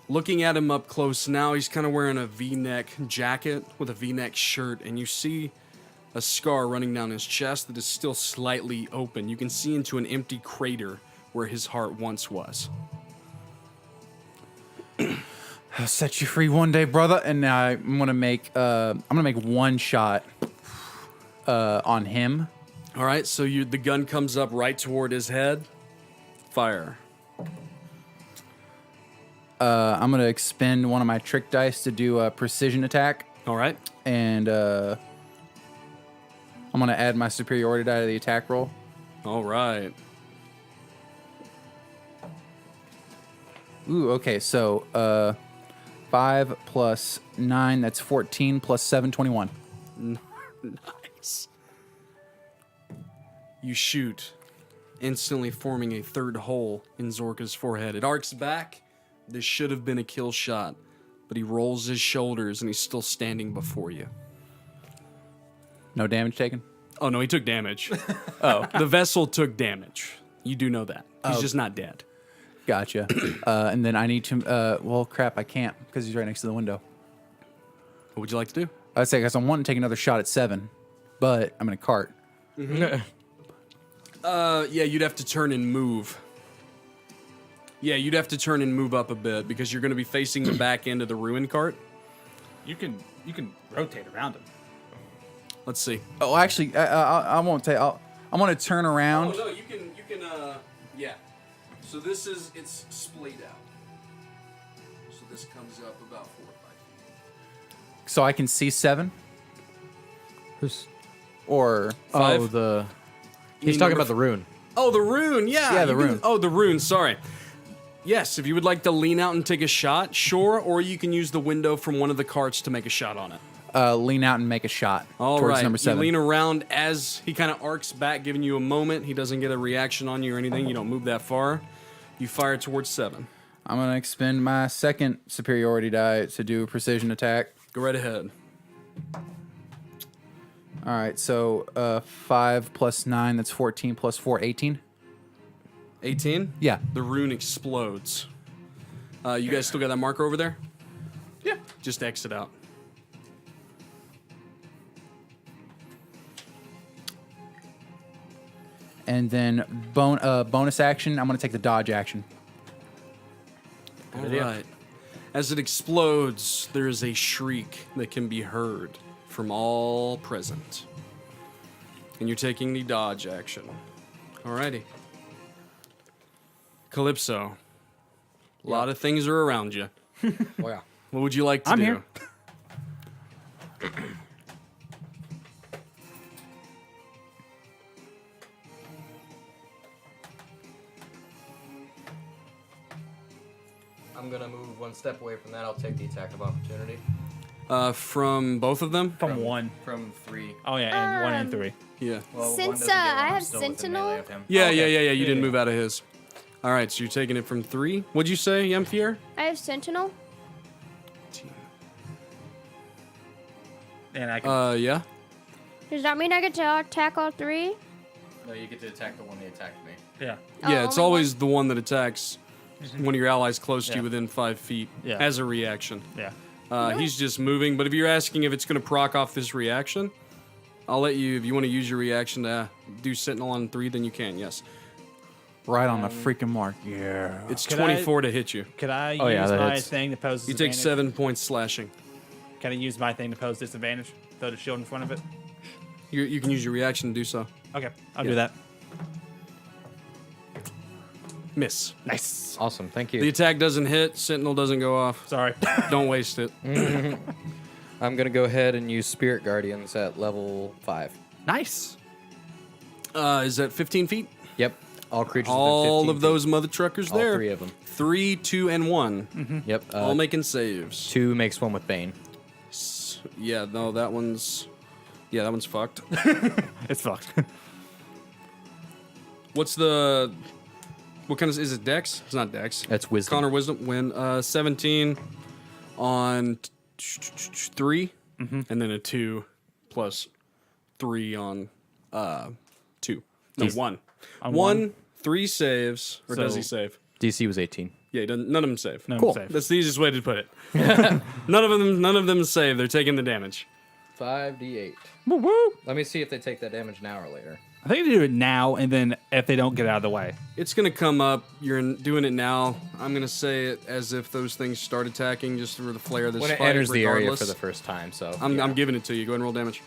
Looking at him up close now, he's kind of wearing a V-neck jacket with a V-neck shirt, and you see a scar running down his chest that is still slightly open. You can see into an empty crater where his heart once was. I'll set you free one day, brother, and I'm gonna make one shot on him. All right, so the gun comes up right toward his head. Fire. I'm gonna expend one of my trick dice to do a precision attack, All right. and I'm gonna add my superiority die to the attack roll. All right. Ooh, okay, so 5 plus 9, that's 14, plus 7, 21. Nice. You shoot, instantly forming a third hole in Zorka's forehead. It arcs back. This should have been a kill shot, but he rolls his shoulders and he's still standing before you. No damage taken? Oh, no, he took damage. The vessel took damage. You do know that. He's just not dead. Gotcha. And then I need to, well, crap, I can't, because he's right next to the window. What would you like to do? I'd say, because I want to take another shot at 7, but I'm in a cart. Yeah, you'd have to turn and move. Yeah, you'd have to turn and move up a bit because you're going to be facing the back end of the ruin cart. You can rotate around him. Let's see. Oh, actually, I won't take, I'm going to turn around. Oh, no, you can, yeah. So it's splayed out. So this comes up about 4 or 5 feet. So I can see 7? Who's? Or, Five? Oh, the. You He's mean talking number about the rune. Oh, the rune, yeah. Yeah, the you can- rune. Oh, the rune, sorry. Yes, if you would like to lean out and take a shot, sure, or you can use the window from one of the carts to make a shot on it. lean out and make a shot All towards right, number 7. you lean around as he kind of arcs back, giving you a moment. He doesn't get a reaction on you or anything. You don't move that far. You fire towards 7. I'm going to expend my second superiority die to do a precision attack. Go right ahead. All right, so 5 plus 9, that's 14, plus 4, 18. 18? Yeah. The rune explodes. You guys still got that marker over there? Yeah. Just exit out. And then bonus action, I'm going to take the dodge action. All right. As it explodes, there is a shriek that can be heard from all present. And you're taking the dodge action. Alrighty. Kalypso. A lot of things are around you. Oh, yeah. What would you like to I'm do? here. I'm gonna move one step away from that. I'll take the attack of opportunity. From both of them? From 1. From 3. Oh, yeah, and 1 and 3. Yeah. Well, Since, one doesn't get one, I I'm have still within Sentinel- melee of him. Yeah, Okay. yeah. You didn't Yeah. move out of his. All right, so you're taking it from 3. What'd you say, Jamfyr? I have Sentinel. And I can. Yeah. Does that mean I get to attack all 3? No, you get to attack the one that attacked me. Yeah. Yeah, Oh, it's only always the one that attacks one of your allies close to you Yeah. within 5 feet Yeah. as a reaction. Yeah. He's just moving, but if you're asking if it's going to proc off this reaction, I'll let you, if you want to use your reaction to do Sentinel on 3, then you can, yes. Right on the freaking mark. Yeah. It's Could 24 to hit you. Could I use Oh, yeah, that my hits. thing to pose You take disadvantage? 7 points slashing. Can I use my thing to pose disadvantage? Throw the shield in front of it? You can use your reaction to do so. Okay, I'll do that. Miss. Nice. Awesome. Thank The you. attack doesn't hit, Sentinel doesn't go off. Sorry. Don't waste it. I'm gonna go ahead and use Spirit Guardians at level 5. Nice. Is that 15 feet? Yep. All creatures. within All 15 of those mother truckers feet. All there. 3 of them. 3, 2, and 1. Yep. All making saves. 2 makes 1 with Bane. Yeah, no, that one's... Yeah, that one's fucked. It's fucked. What's the... What kind of... Is it Dex? It's not Dex. That's Wisdom. Connor Wisdom. Win 17 on 3, and then a 2 plus 3 on 2. No, He's- 1. on 1, 3 saves. Or does So- he save? DC was 18. Yeah, he doesn't, none of them save. No, Cool. save. That's the easiest way to put it. None of them save. They're taking the damage. 5d8. Woo woo. Let me see if they take that damage now or later. I think they do it now, and then if they don't get out of the way. It's gonna come up. You're doing it now. I'm gonna say it as if those things start attacking, just for the flair of this When it fight. enters the area regardless. for the first time, so. I'm giving it to you. Go ahead and roll damage.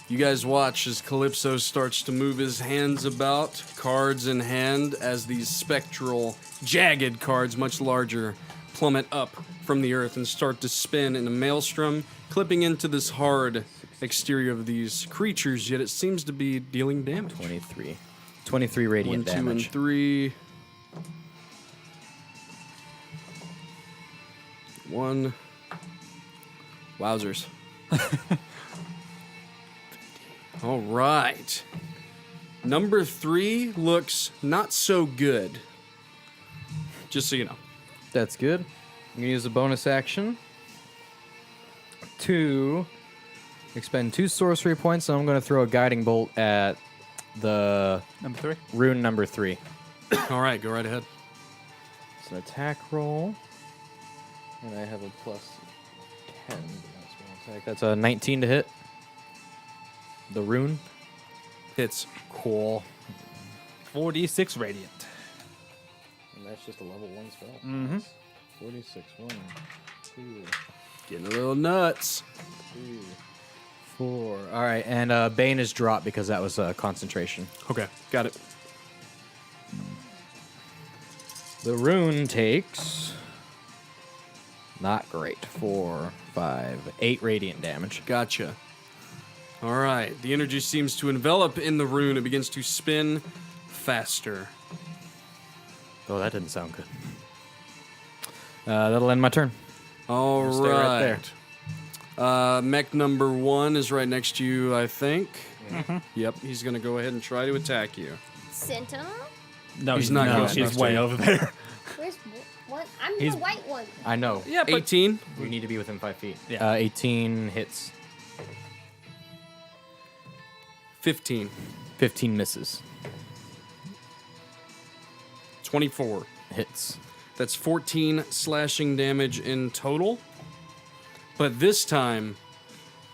You guys watch as Kalypso starts to move his hands about, cards in hand, as these spectral, jagged cards, much larger, plummet up from the earth and start to spin in a maelstrom, clipping into this hard exterior of these creatures, yet it seems to be dealing damage. 23. 23 radiant 1, 2, and damage. 3. 1. Wowzers. All right. Number 3 looks not so good. Just so you know. That's good. I'm gonna use a bonus action to expend 2 sorcery points, and I'm gonna throw a guiding bolt at the Number 3. rune number 3. All right, go right ahead. It's an attack roll, and I have a plus 10. That's a 19 to hit. The rune. Hits. Cool. 4d6 radiant. And that's just a level 1 spell. Mm-hmm. 46. 1, 2, Getting a little nuts. 3, 4. All right, and Bane is dropped because that was concentration. Okay, got it. The rune takes not great. 4, 5, 8 radiant damage. Gotcha. All right, the energy seems to envelop in the rune. It begins to spin faster. Oh, that didn't sound good. That'll end my turn. All Stay right right. Mech number 1 is right next to you, I think. Yep, he's going to go ahead and try to attack you. Sentinel? No, He's not going He's to. way over there. Where's what? I'm He's- the white one. I know. Yeah, 18, You need to be within 5 feet. Yeah. 18 hits. 15, 15 misses. 24. Hits. That's 14 slashing damage in total. But this time,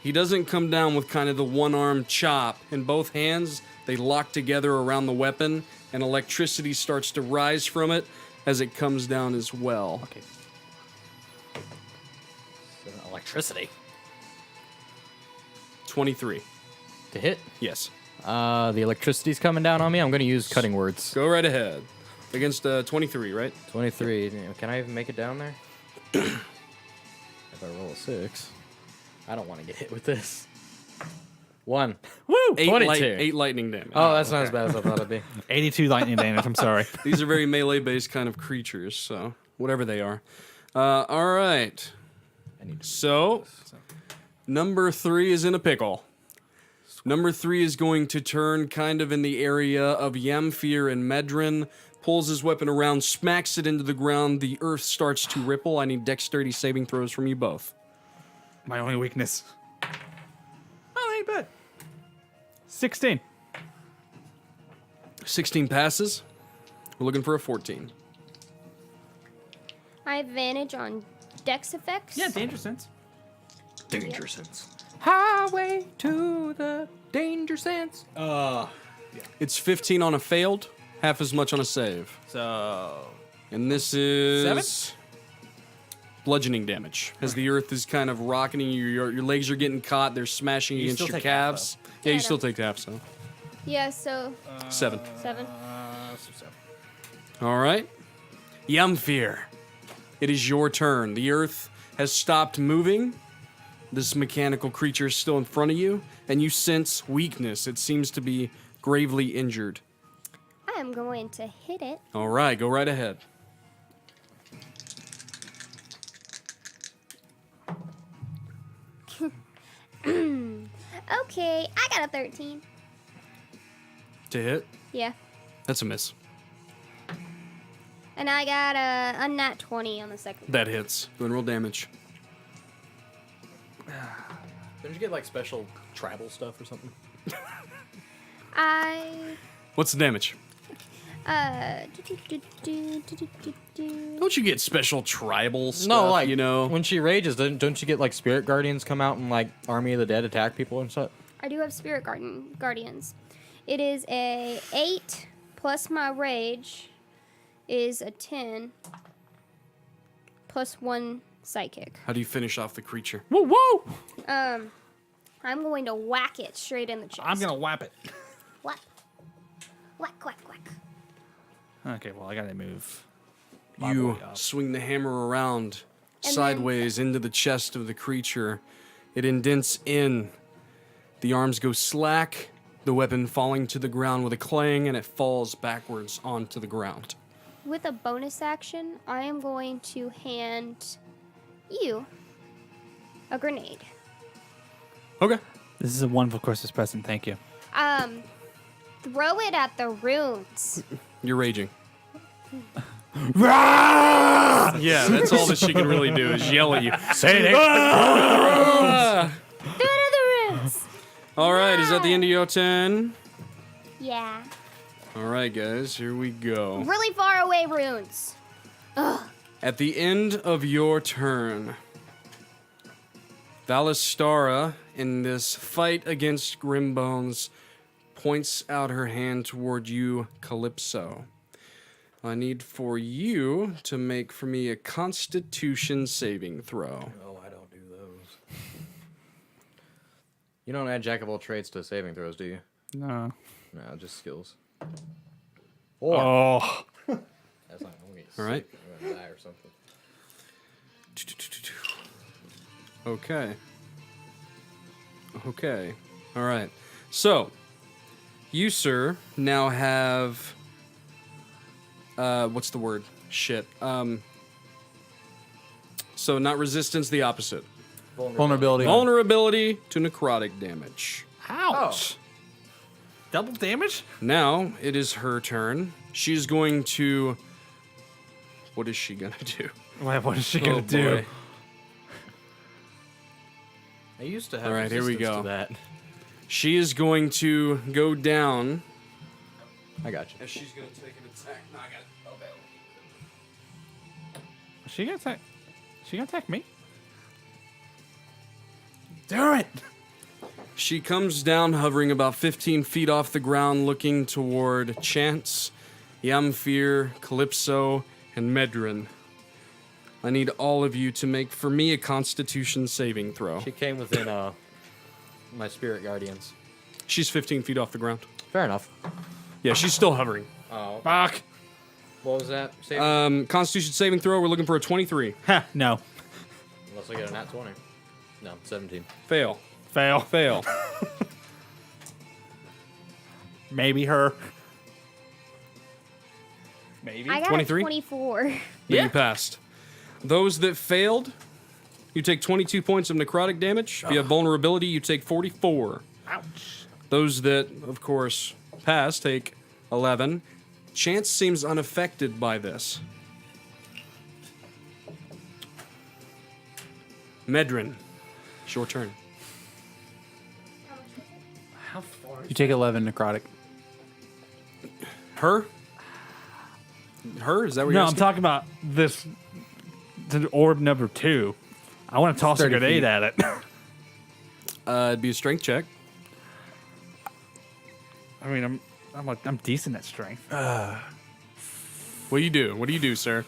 he doesn't come down with kind of the one-arm chop. In both hands, they lock together around the weapon, and electricity starts to rise from it as it comes down as well. Okay. Electricity. 23. To hit. Yes. The electricity's coming down on me. I'm going to use cutting words. Go right ahead. Against 23, right? 23. Can I even make it down there? If I roll a 6. I don't want to get hit with this. 1. Woo! 22. 8 lightning damage. Oh, that's not as bad as I thought it'd be. 82 lightning damage. I'm sorry. These are very melee-based kind of creatures, so whatever they are. All right. I need to So, number 3 is in a pickle. Number 3 is going to turn kind of in the area of Jamfyr and Medrin, pulls his weapon around, smacks it into the ground. The earth starts to ripple. I need dexterity saving throws from you both. My only weakness. Oh, ain't bad. 16. 16 passes. We're looking for a 14. I have advantage on dex effects. Yeah, danger sense. Danger sense. Highway to the danger sense. It's 15 on a failed, half as much on a save. So And this is 7? bludgeoning damage. As the earth is kind of rocking you, your legs are getting caught, they're smashing You against still your take half, calves. Yeah, you Yeah, still no. take half, so. Yeah, so 7. 7. so 7. All right. Jamfyr, it is your turn. The earth has stopped moving. This mechanical creature is still in front of you, and you sense weakness. It seems to be gravely injured. I am going to hit it. All right, go right ahead. Okay, I got a 13. To hit, Yeah. that's a miss. And I got a nat 20 on the second. That hits. Doing real damage. Don't you get like special tribal stuff or something? I What's the damage? do. Don't you get special tribal stuff? No, like you know. when she rages, don't you get like spirit guardians come out and like Army of the Dead attack people and stuff? I do have spirit guardians. It is a 8 plus my rage is a 10 plus 1 psychic. How do you finish off the creature? Whoa, whoa! I'm going to whack it straight in the chest. I'm gonna whap it. whack, whack, whack, whack. Okay, well I gotta move. You boy up. swing the hammer around And sideways into the chest of the creature. It indents in. The arms go slack, the weapon falling to the ground with a clang, and it falls backwards onto the ground. With a bonus action, I am going to hand you a grenade. Okay. This is a wonderful Christmas present. Thank you. Throw it at the runes. You're raging. Yeah, that's all that she can really do is yell at you. Say it. Throw it at the runes. All right, is that the end of your turn? Yeah. All right, guys, here we go. Really far away runes. At the end of your turn, Valistara, in this fight against Grimbones, points out her hand toward you, Kalypso. I need for you to make for me a Constitution saving throw. Oh, I don't do those. You don't add Jack of all trades to saving throws, do you? No. No, just skills. Oh. That's not going to All right. You're gonna die or something. Okay. Okay. All right. So, you, sir, now have. What's the word? Shit. So, not resistance, the opposite. Vulnerability. Vulnerability to necrotic damage. Ouch. Double damage? Now, it is her turn. She's going to. What is she gonna do? What is she Oh, gonna do? boy. I used to have All right, here we resistance go. to that. She is going to go down. I got you. As she's gonna take an attack. No, I got it. She gonna attack? She gonna attack me? Do it! She comes down, hovering about 15 feet off the ground, looking toward Chance, Jamfyr, Kalypso, and Medrin. I need all of you to make for me a Constitution saving throw. She came within my spirit guardians. She's 15 feet off the ground. Fair enough. Yeah, she's still hovering. Oh, Fuck! what was that? Saving? Constitution saving throw, we're looking for a 23. Ha, no. Unless I get a nat 20. No, 17. Fail. Fail. Fail. Maybe her. Maybe. I got 23? a 24. Then Yeah. you passed. Those that failed, you take 22 points of necrotic damage. If you have vulnerability, you take 44. Ouch. Those that, of course, pass take 11. Chance seems unaffected by this. Medrin, it's your turn. You take 11 necrotic. Her? Her? Is that what No, you're I'm asking? talking about this. The orb number 2. I want to toss a 30 grenade feet. at it. It'd be a strength check. I mean, I'm decent at strength. What do you do? What do you do, sir?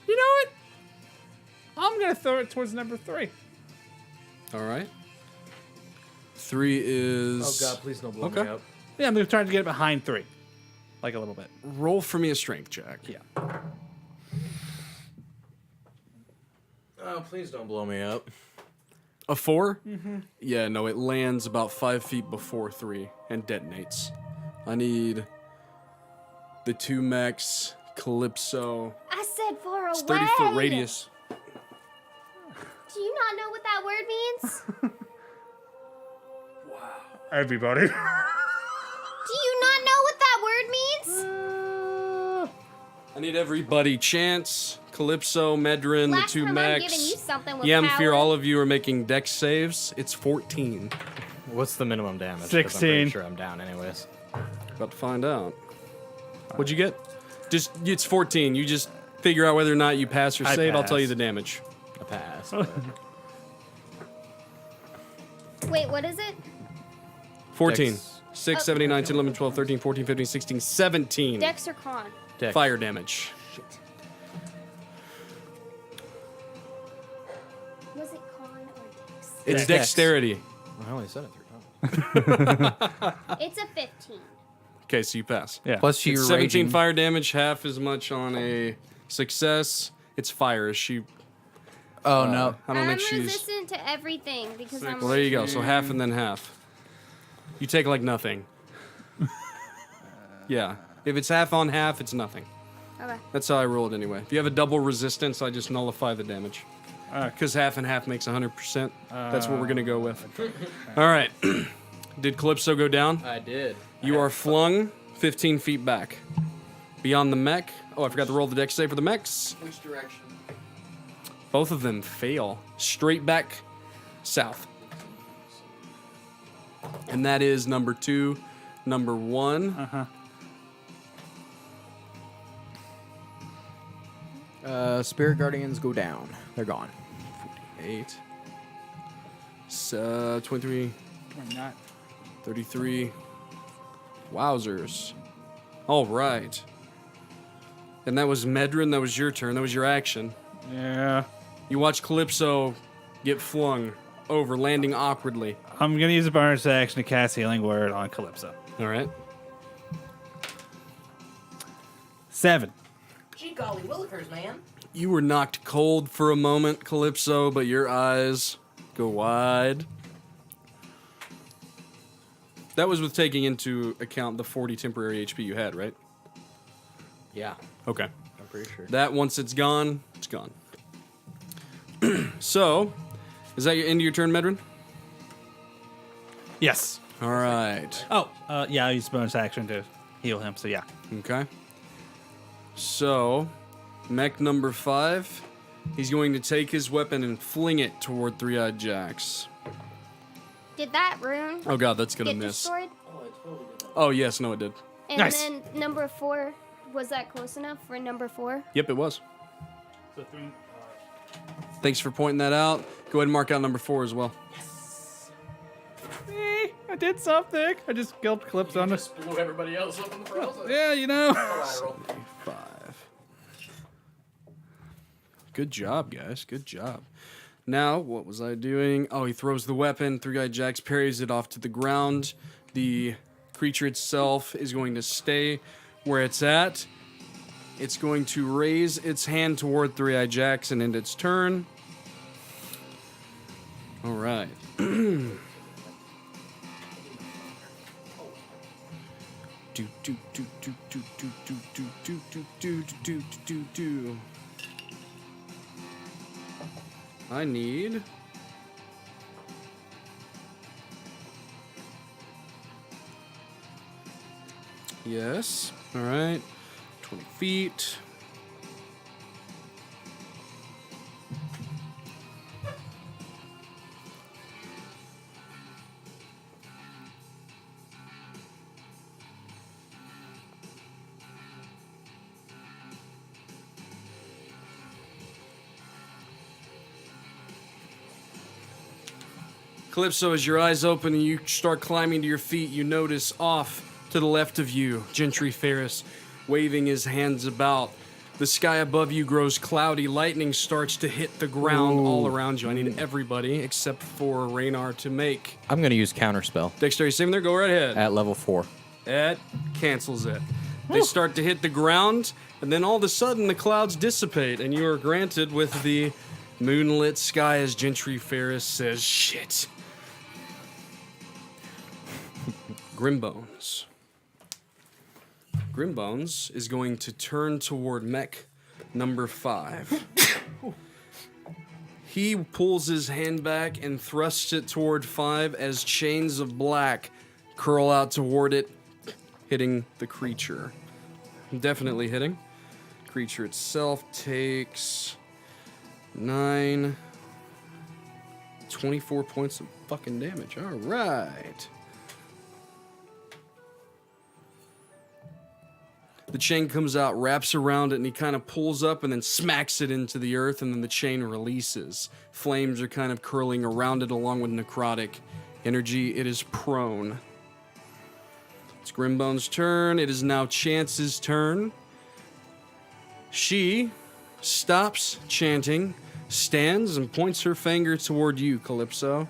You know what? I'm gonna throw it towards number 3. All right. 3 is... Oh God, please don't blow Okay. me up. Yeah, I'm gonna try to get it behind 3, like a little bit. Roll for me a strength check. Yeah. Oh, please don't blow me up. A 4? Mm-hmm. Yeah, no, it lands about 5 feet before 3 and detonates. I need the 2 mechs, Kalypso. I said far away. It's 30-foot radius. Do you not know what that word means? Everybody. Do you not know what that word means? I need everybody. Chance, Kalypso, Medrin, Last the 2 time I'm giving you mechs. something with Jamfyr, power. all of you are making dex saves. It's 14. What's the minimum damage? 'Cause 16. I'm pretty sure I'm down anyways. About to find out. What'd you get? Just, it's 14. You just figure out whether or not you pass or I save. I'll tell you pass. the damage. I pass. Wait, what is it? 14. Dex. 6, 7, 8, 9, 10, 11, 12, 13, 14, 15, 16, 17. Dex or con? Dex. Fire damage. Was it con or dex? It's Dex. dexterity. I only said it 3 times. It's a 15. Okay, so you pass. Yeah. Plus It's you're 17 raging. fire damage, half as much on a success. It's fire. Is she... Oh, no. I don't I'm think she's... resistant to everything because I'm. Well, there you go. So half and then half. You take like nothing. Yeah. If it's half on half, it's nothing. Okay. That's how I rolled anyway. If you have a double resistance, I just nullify the damage. Because half and half makes 100%. That's what we're going to go with. All right. Did Kalypso go down? I did. You are flung 15 feet back. Beyond the mech. Oh, I forgot to roll the dex save for the mechs. Which direction? Both of them fail. Straight back south. And that is number 2, number 1. Spirit Guardians go down. They're gone. 8. 23. We're not. 33. Wowzers. All right. And that was Medrin. That was your turn. That was your action. Yeah. You watch Kalypso get flung over, landing awkwardly. I'm gonna use a bonus action to cast Healing Word on Kalypso. All right. 7. Gee golly willikers, man. You were knocked cold for a moment, Kalypso, but your eyes go wide. That was with taking into account the 40 temporary HP you had, right? Yeah, Okay. I'm pretty sure. That, once it's gone, it's gone. So, is that your end of your turn, Medrin? Yes. All right. Oh, yeah, I'll use bonus action to heal him, so yeah. Okay. So, mech number 5, he's going to take his weapon and fling it toward Three-Eyed Jax. Did that rune Oh god, that's gonna get miss. destroyed? Oh yes, no it did. And Nice. then number 4, was that close enough for number 4? Yep, it was. So 3. Thanks for pointing that out. Go ahead and mark out number 4 as well. I did something. I just killed Calypso on this. blew everybody else up in the process. Yeah, you know. 5. Good job, guys. Good job. Now, what was I doing? Oh, he throws the weapon. Three-Eyed Jax parries it off to the ground. The creature itself is going to stay where it's at. It's going to raise its hand toward Three-Eyed Jax and end its turn. All right. do do do do do do do do do do do do do do. I need Yes. All right. 20 feet. Kalypso, as your eyes open and you start climbing to your feet, you notice off to the left of you, Gentry Ferris, waving his hands about. The sky above you grows cloudy. Lightning starts to hit the ground all around you. I need everybody except for Rannar to make I'm going to use Counterspell dexterity saving there. Go right ahead. at level 4. That cancels it. They start to hit the ground, and then all of a sudden the clouds dissipate, and you are granted with the moonlit sky as Gentry Ferris says, shit. Grimbones. Grimbones is going to turn toward mech number 5. He pulls his hand back and thrusts it toward 5 as chains of black curl out toward it, hitting the creature. Definitely hitting. Creature itself takes 9, 24 points of fucking damage. All right. The chain comes out, wraps around it, and he kind of pulls up and then smacks it into the earth, and then the chain releases. Flames are kind of curling around it along with necrotic energy. It is prone. It's Grimbone's turn. It is now Chance's turn. She stops chanting, stands, and points her finger toward you, Kalypso.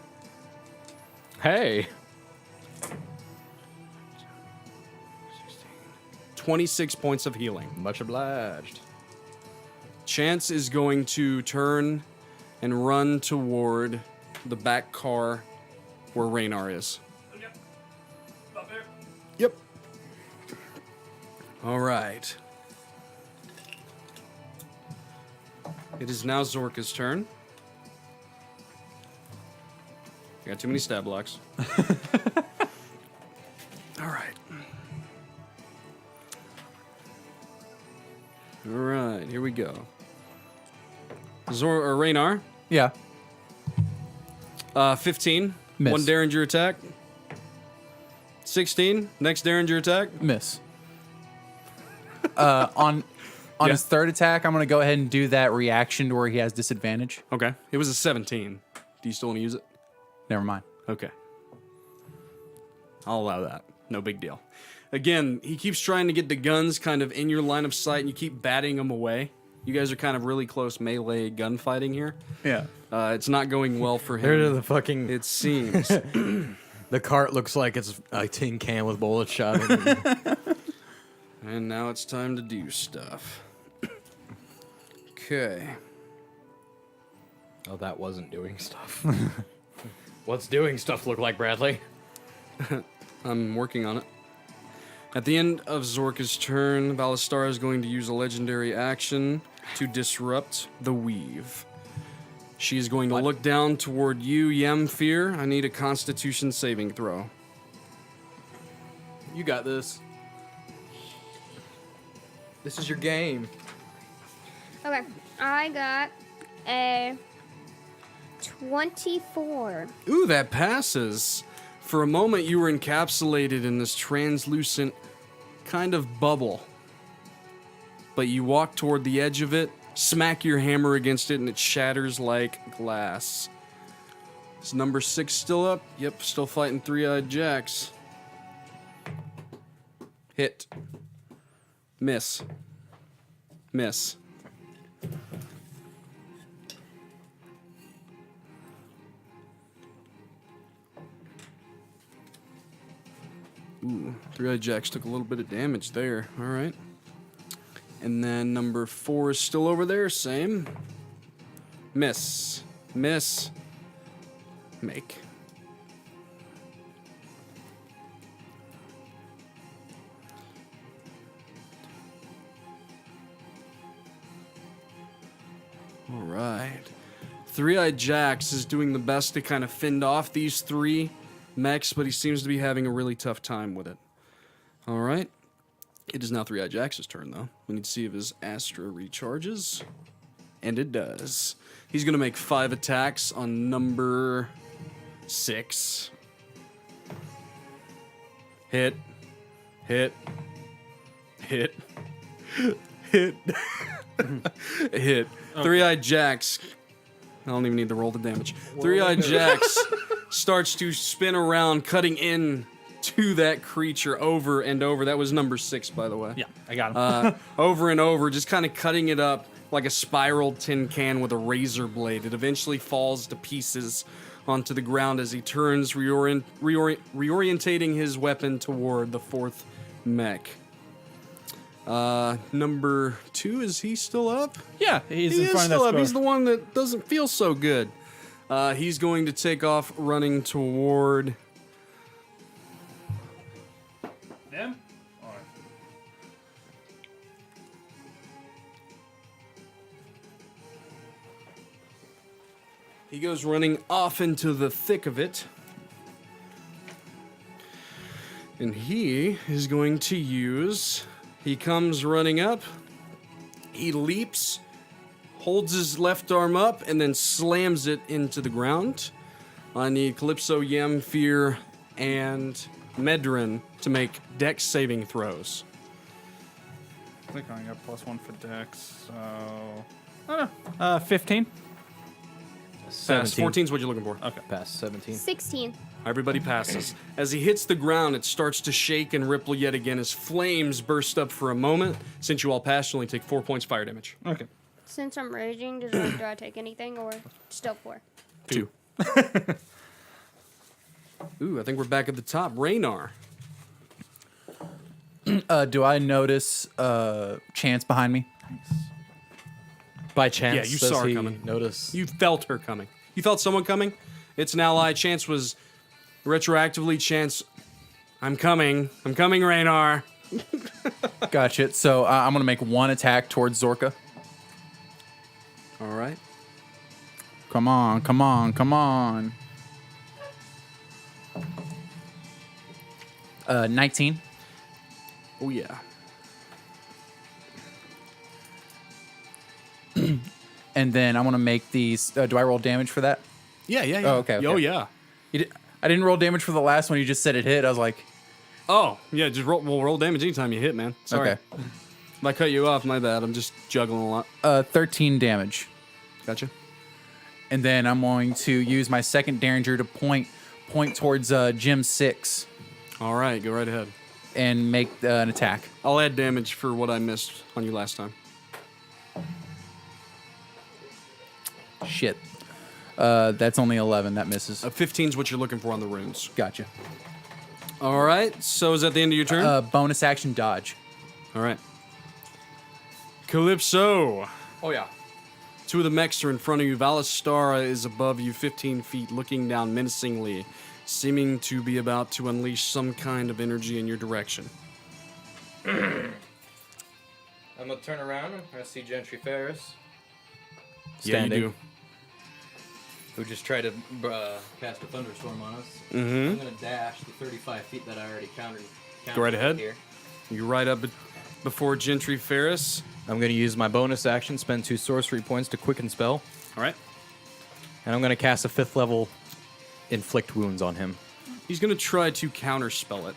Hey. 26 points of healing. Much obliged. Chance is going to turn and run toward the back car where Rannar is. Yep. All right. It is now Zorka's turn. I got too many stab blocks. All right. All right, here we go. Rannar, Yeah. 15. Miss. One Derringer attack. 16. Next Derringer attack. Miss. On Yeah. his third attack, I'm gonna go ahead and do that reaction to where he has disadvantage. Okay. It was a 17. Do you still want to use it? Never mind. Okay. I'll allow that. No big deal. Again, he keeps trying to get the guns kind of in your line of sight, and you keep batting them away. You guys are kind of really close melee gunfighting here. Yeah. It's not going well for him. There's the fucking... It seems. The cart looks like it's a tin can with bullets shot in it. And now it's time to do stuff. Okay. Oh, that wasn't doing stuff. What's doing stuff look like, Bradley? I'm working on it. At the end of Zorka's turn, Balastara is going to use a legendary action to disrupt the weave. She is going to look down toward you, Jamfyr. I need a Constitution saving throw. You got this. This is your game. Okay, I got a 24. Ooh, that passes. For a moment, you were encapsulated in this translucent kind of bubble. But you walk toward the edge of it, smack your hammer against it, and it shatters like glass. Is number 6 still up? Yep, still fighting three-eyed jacks. Hit. Miss. Miss. Ooh, three-eyed jacks took a little bit of damage there. All right. And then number 4 is still over there. Same. Miss. Miss. Make. All right. Three-eyed Jax is doing the best to kind of fend off these 3 mechs, but he seems to be having a really tough time with it. All right. It is now 3-Eyed Jax's turn, though. We need to see if his Astra recharges. And it does. He's going to make 5 attacks on number 6. Hit. Hit. Hit. Hit. Hit. 3-Eyed Jax. I don't even need to roll the damage. 3-Eyed Jax starts to spin around, cutting in to that creature over and over. That was number 6, by the way. Yeah, I got him. Over and over, just kind of cutting it up like a spiral tin can with a razor blade. It eventually falls to pieces onto the ground as he turns, reorientating his weapon toward the 4th mech. Number 2, is he still up? Yeah, he's He in is front still of up. that He's score. the one that doesn't feel so good. He's going to take off running toward... Them? He goes running off into the thick of it. And he is going to use... He comes running up. He leaps, holds his left arm up, and then slams it into the ground. I need Kalypso, Jamfyr, and Medrin to make dex saving throws. I think I got +1 for Dex, so... I don't know. 15? 17. 14 is what you're looking for. Okay. Pass 17. 16. Everybody passes. As he hits the ground, it starts to shake and ripple yet again as flames burst up for a moment. Since you all passed, you only take 4 points fire damage. Okay. Since I'm raging, do I take anything or still 4? 2. Ooh, I think we're back at the top. Rannar. Do I notice Chance behind me? By chance, Yeah, you does saw her he coming. notice? You felt her coming. You felt someone coming? It's an ally. Chance was retroactively Chance. I'm coming, Rannar. Gotcha. So I'm gonna make 1 attack towards Zorka. All right. Come on, come on, come on. 19. Oh, yeah. And then I'm gonna make these. Do I roll damage for that? Yeah. Oh, okay, Oh, okay. yeah. I didn't roll damage for the last one. You just said it hit. I was like, Oh, yeah, just roll damage anytime you hit, man. Sorry. okay. If I cut you off, my bad. I'm just juggling a lot. 13 damage. Gotcha. And then I'm going to use my second Derringer to point towards Gym 6 All right, go right ahead. and make an attack. I'll add damage for what I missed on you last time. Shit. That's only 11. That misses. 15 is what you're looking for on the runes. Gotcha. All right, so is that the end of your turn? Bonus action dodge. All right. Kalypso. Oh, yeah. 2 of the mechs are in front of you. Valistara is above you 15 feet, looking down menacingly, seeming to be about to unleash some kind of energy in your direction. I'm going to turn around and I see Jamfyr. Yeah, you do. Who just tried to cast a thunderstorm on us. Mm-hmm. I'm going to dash the 35 feet that I already counted. Go right ahead. Here. You're right up before Jamfyr. I'm going to use my bonus action, spend 2 sorcery points to quicken spell, All right. and I'm going to cast a 5th level inflict wounds on him. He's going to try to counterspell it.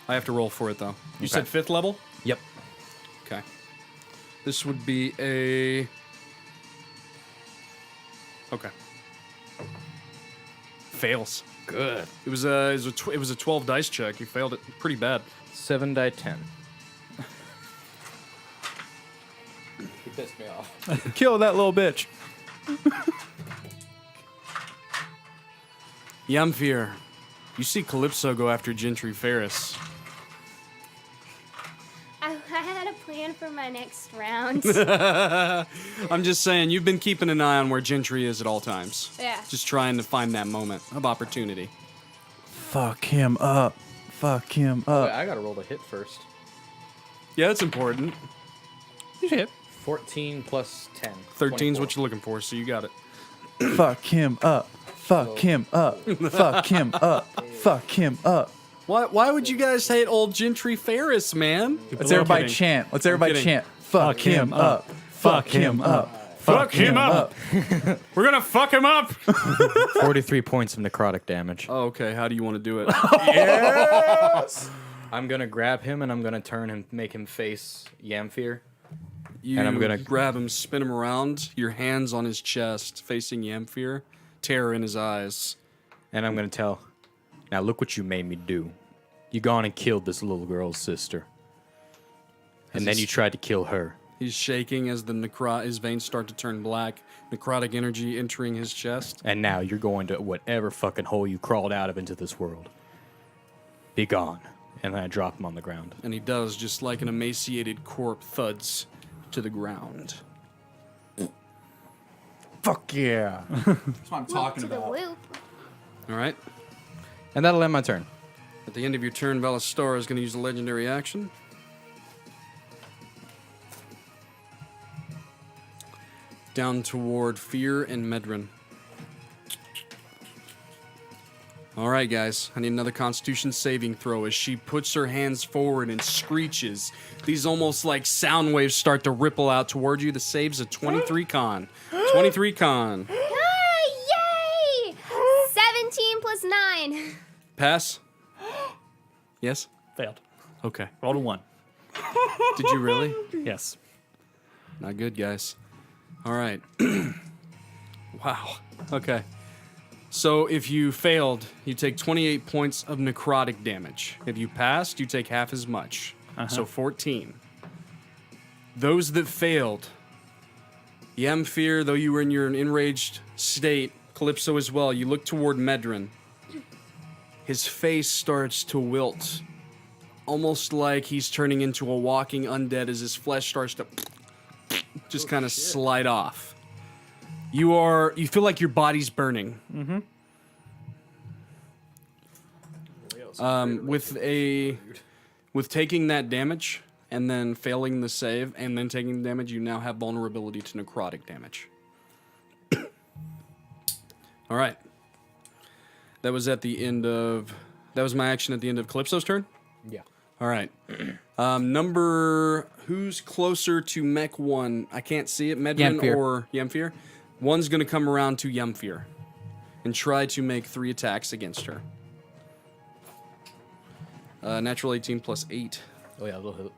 I have to roll for it, though. You said 5th level? Yep. Okay. This would be a... Okay. Fails. Good. It was a 12 dice check. You failed it pretty bad. 7 die 10. He pissed me off. Kill that little bitch. Jamfyr, you see Kalypso go after Jamfyr. I had a plan for my next round. I'm just saying, you've been keeping an eye on where Gentry is at all times. Yeah. Just trying to find that moment of opportunity. Fuck him up. Fuck him up. I got to roll the hit first. Yeah, that's important. You hit. 14 plus 10. 13 is what you're looking for, so you got it. Fuck him up. Fuck him up. Fuck him up. Fuck him up. Why would you guys hate old Gentry Ferris, man? Let's everybody chant. Let's everybody kidding. chant. Fuck him up. Fuck him up. Fuck him up. We're gonna fuck him up. 43 points of necrotic damage. Oh, okay. How do you want to do it? I'm gonna grab him and I'm gonna turn him, make him face Jamfyr. You And I'm gonna- grab him, spin him around, your hands on his chest, facing Jamfyr, terror in his eyes. And I'm gonna tell, now look what you made me do. You gone and killed this little girl's sister. And then you tried to kill her. He's shaking as his veins start to turn black, necrotic energy entering his chest. And now you're going to whatever fucking hole you crawled out of into this world. Be gone. And then I drop him on the ground. And he does, just like an emaciated corpse thuds to the ground. Fuck yeah. That's what I'm talking To the about. loop. All right. And that'll end my turn. At the end of your turn, Valastar is going to use a legendary action. Down toward Fear and Medrin. All right, guys. I need another Constitution saving throw as she puts her hands forward and screeches. These almost like sound waves start to ripple out toward you. The save's a 23 con. 23 con. Ah, yay! 17 plus 9. Pass? Yes? Failed. Okay. Rolled a 1. Did you really? Yes. Not good, guys. All right. Wow. Okay. So if you failed, you take 28 points of necrotic damage. If you passed, you take half as much. So 14. Those that failed, Jamfyr, though you were in your enraged state, Kalypso as well, you look toward Medrin. His face starts to wilt, almost like he's turning into a walking undead as his flesh starts to just kind of slide off. You feel like your body's burning. With taking that damage and then failing the save and then taking the damage, you now have vulnerability to necrotic damage. All right. That was my action at the end of Kalypso's turn? Yeah. All right. Who's closer to Mech 1? I can't see it. Medrin Jamfyr. or Jamfyr? One's going to come around to Jamfyr and try to make 3 attacks against her. Natural 18 plus 8. Oh yeah, they'll hit.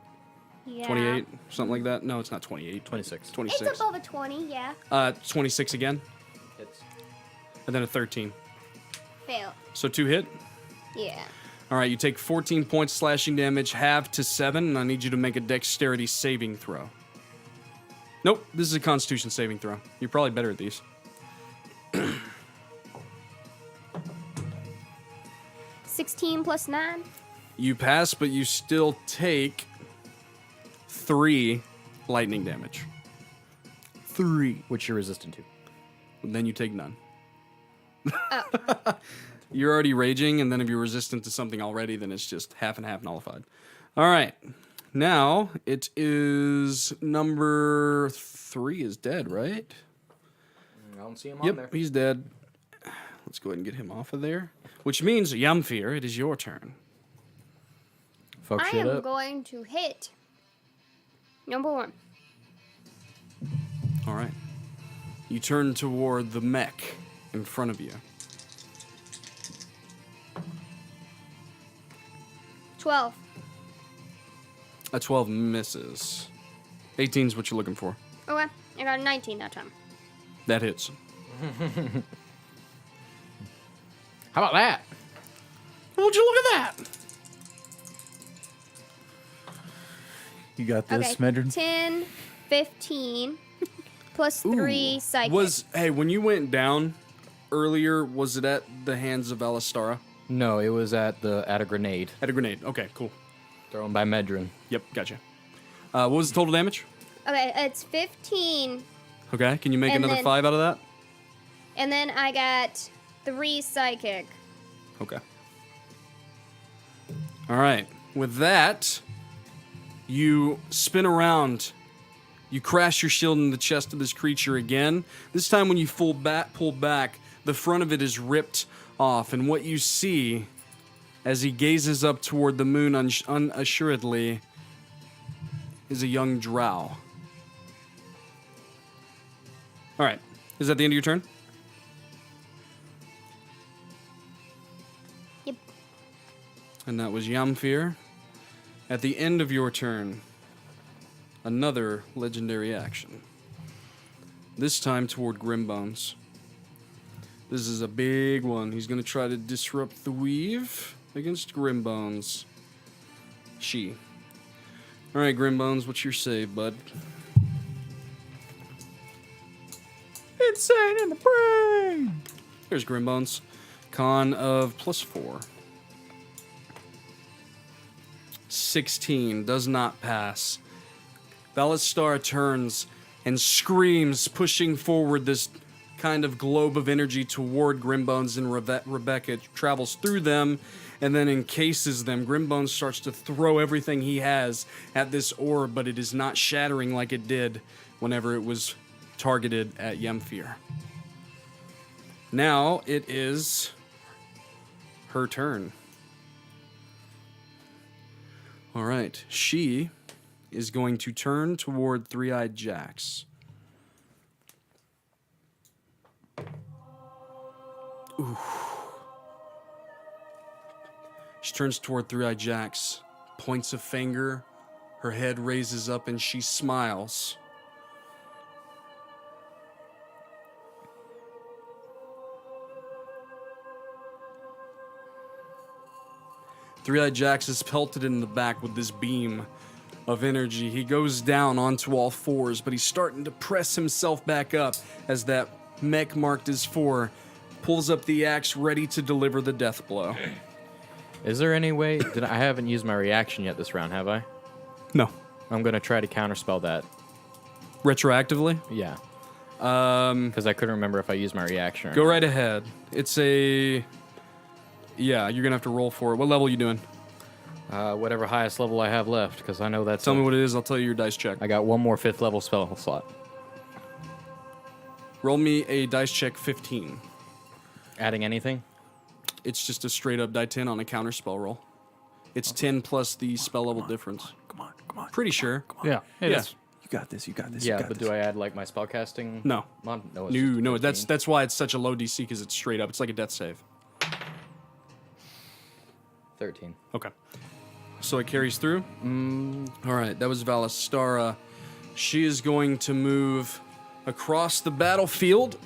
Yeah. 28, something like that. No, it's not 28. 26. 26. It's above a 20, yeah. 26 again, Hits. and then a 13. Fail. So 2 hit. Yeah. All right, you take 14 points slashing damage, half to 7, and I need you to make a dexterity saving throw. Nope, this is a constitution saving throw. You're probably better at these. 16 plus 9. You pass, but you still take 3 lightning damage. 3. Which you're resistant to. And then you take none. You're already raging, and then if you're resistant to something already, then it's just half and half nullified. All right. Now, it is number 3 is dead, right? I don't see him on there. Yep, he's dead. Let's go ahead and get him off of there. Which means, Jamfyr, it is your turn. Fuck I shit am up. going to hit number 1. All right. You turn toward the mech in front of you. 12. A 12 misses. 18 is what you're looking for. Okay, I got a 19 that time. That hits. How about that? Would you look at that? You got this, Okay, Medrin? 10, 15, plus 3 psychic. Hey, when you went down earlier, was it at the hands of Alistara? No, it was at a grenade At a grenade. Okay, cool. thrown by Medrin. Yep, gotcha. What was the total damage? Okay, it's 15, Okay, can you make And another then- 5 out of that? and then I got 3 psychic. Okay. All right. With that, you spin around. You crash your shield in the chest of this creature again. This time when you pull back, the front of it is ripped off. And what you see as he gazes up toward the moon unassuredly, is a young drow. All right. Is that the end of your turn? Yep. And that was Jamfyr. At the end of your turn, another legendary action. This time toward Grimbones. This is a big one. He's going to try to disrupt the weave against Grimbones. She. All right, Grimbones, what's your save, bud? Insane in the brain. There's Grimbones. Con of +4. 16 does not pass. Valistar turns and screams, pushing forward this kind of globe of energy toward Grimbones and Rebecca. It travels through them and then encases them. Grimbones starts to throw everything he has at this orb, but it is not shattering like it did whenever it was targeted at Jamfyr. Now it is her turn. All right, she is going to turn toward Three-Eyed Jax. Ooh. She turns toward Three-Eyed Jax, points a finger, her head raises up, and she smiles. Three-Eyed Jax is pelted in the back with this beam of energy. He goes down onto all fours, but he's starting to press himself back up as that mech marked as 4 pulls up the axe ready to deliver the death blow. Is there any way? I haven't used my reaction yet this round, have I? No. I'm going to try to counterspell that. Retroactively? Yeah. Because I couldn't remember if I used my reaction or Go not. right ahead. It's a... Yeah, you're going to have to roll for it. What level are you doing? Whatever highest level I have left, because I know that's... Tell me what it is. I'll tell you your dice check. I got one more 5th level spell slot. Roll me a dice check 15. Adding anything? It's just a straight up die 10 on a counter spell roll. It's 10 plus the spell level difference. Come on. Pretty sure. Yeah, it Yeah. is. You got this. You got this. Yeah, you got but this. do I add like my spell casting? No. No, it's No, just that's 15. that's why it's such a low DC, because it's straight up. It's like a death save. 13. Okay. So it carries through? All right, that was Valistara. She is going to move across the battlefield.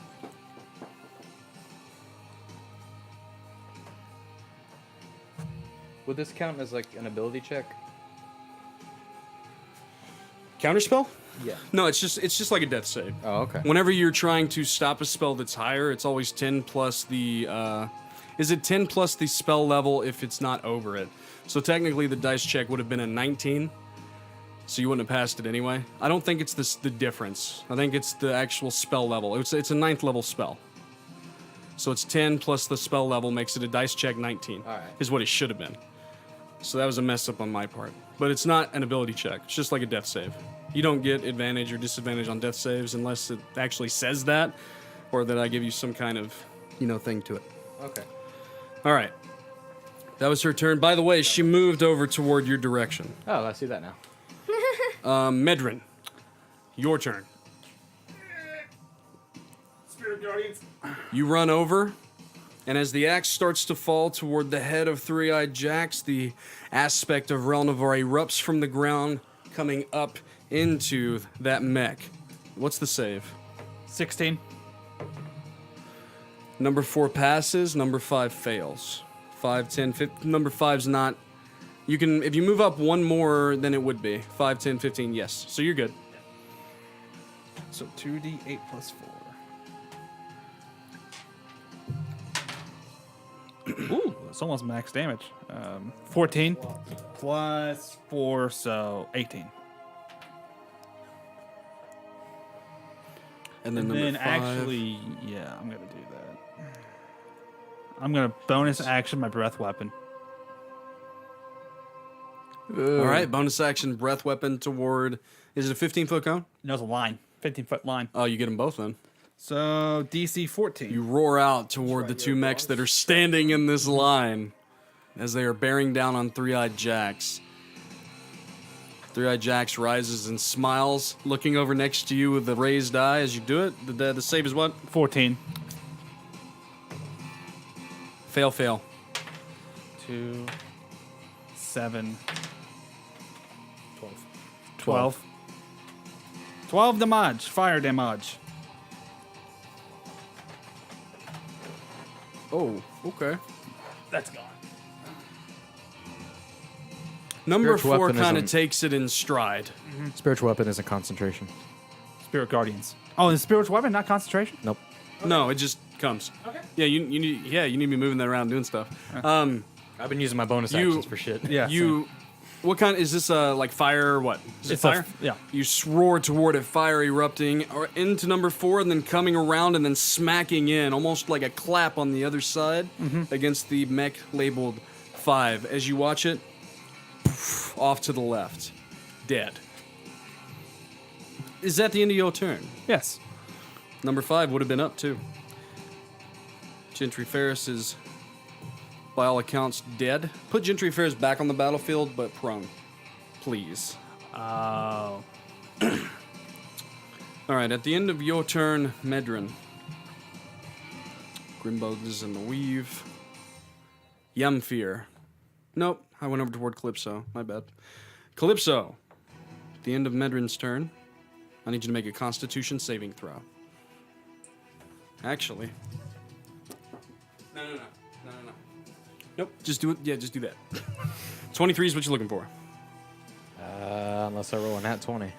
Would this count as like an ability check? Counterspell? Yeah. No, it's just like a death save. Oh, okay. Whenever you're trying to stop a spell that's higher, it's always 10 plus the... is it 10 plus the spell level if it's not over it? So technically the dice check would have been a 19, so you wouldn't have passed it anyway. I don't think it's the difference. I think it's the actual spell level. It's a 9th level spell. So it's 10 plus the spell level makes it a dice check 19. All right. Is what it should have been. So that was a mess up on my part. But it's not an ability check. It's just like a death save. You don't get advantage or disadvantage on death saves unless it actually says that, or that I give you some kind of, thing to it. Okay. All right. That was her turn. By the way, she moved over toward your direction. Oh, I see that now. Medrin, your turn. Spirit Guardians. You run over, and as the axe starts to fall toward the head of Three-Eyed Jax, the aspect of Relnavar erupts from the ground, coming up into that mech. What's the save? 16. Number 4 passes, number 5 fails. 5, 10, 15. Number 5's not. You can, if you move up one more, then it would be. 5, 10, 15, yes. So you're good. So 2d8 plus 4. Ooh, it's almost max damage. 14 plus 4, so 18. And then And number then 5. actually, yeah, I'm gonna do that. I'm gonna bonus action my breath weapon. All right, bonus action, breath weapon toward. Is it a 15-foot cone? No, it's a line, 15-foot line. Oh, you get them both then. So DC 14. You roar out toward the two mechs that are standing in this line. as they are bearing down on Three-Eyed Jax. Three-Eyed Jax rises and smiles, looking over next to you with the raised eye as you do it. The save is what? 14. Fail, fail. 2, 7, 12. 12. 12 damage. Fire damage. Oh, okay. That's gone. Number Spiritual 4 weapon kind of isn't- takes it in stride. Spiritual weapon isn't concentration. Spirit Guardians. Oh, and spiritual weapon, not concentration? Nope. No, it just comes. Okay. Yeah, you need to be moving that around doing stuff. I've been using my bonus actions for shit. Yeah. What kind is this? Like fire? Or what? Is it It's fire? yeah. You roar toward it, fire erupting or into number 4, and then coming around and then smacking in, almost like a clap on the other side against the mech labeled 5. As you watch it, poof, off to the left, dead. Is that the end of your turn? Yes. Number 5 would have been up too. Gentry Ferris is, by all accounts, dead. Put Gentry Ferris back on the battlefield, but prone, please. Oh. All right, at the end of your turn, Medrin. Grimbold is in the weave. Jamfyr. Nope, I went over toward Kalypso. My bad. Kalypso. At the end of Medrin's turn, I need you to make a Constitution saving throw. Actually. No. Nope, just do it. Yeah, just do that. 23 is what you're looking for. Unless I roll a nat 20.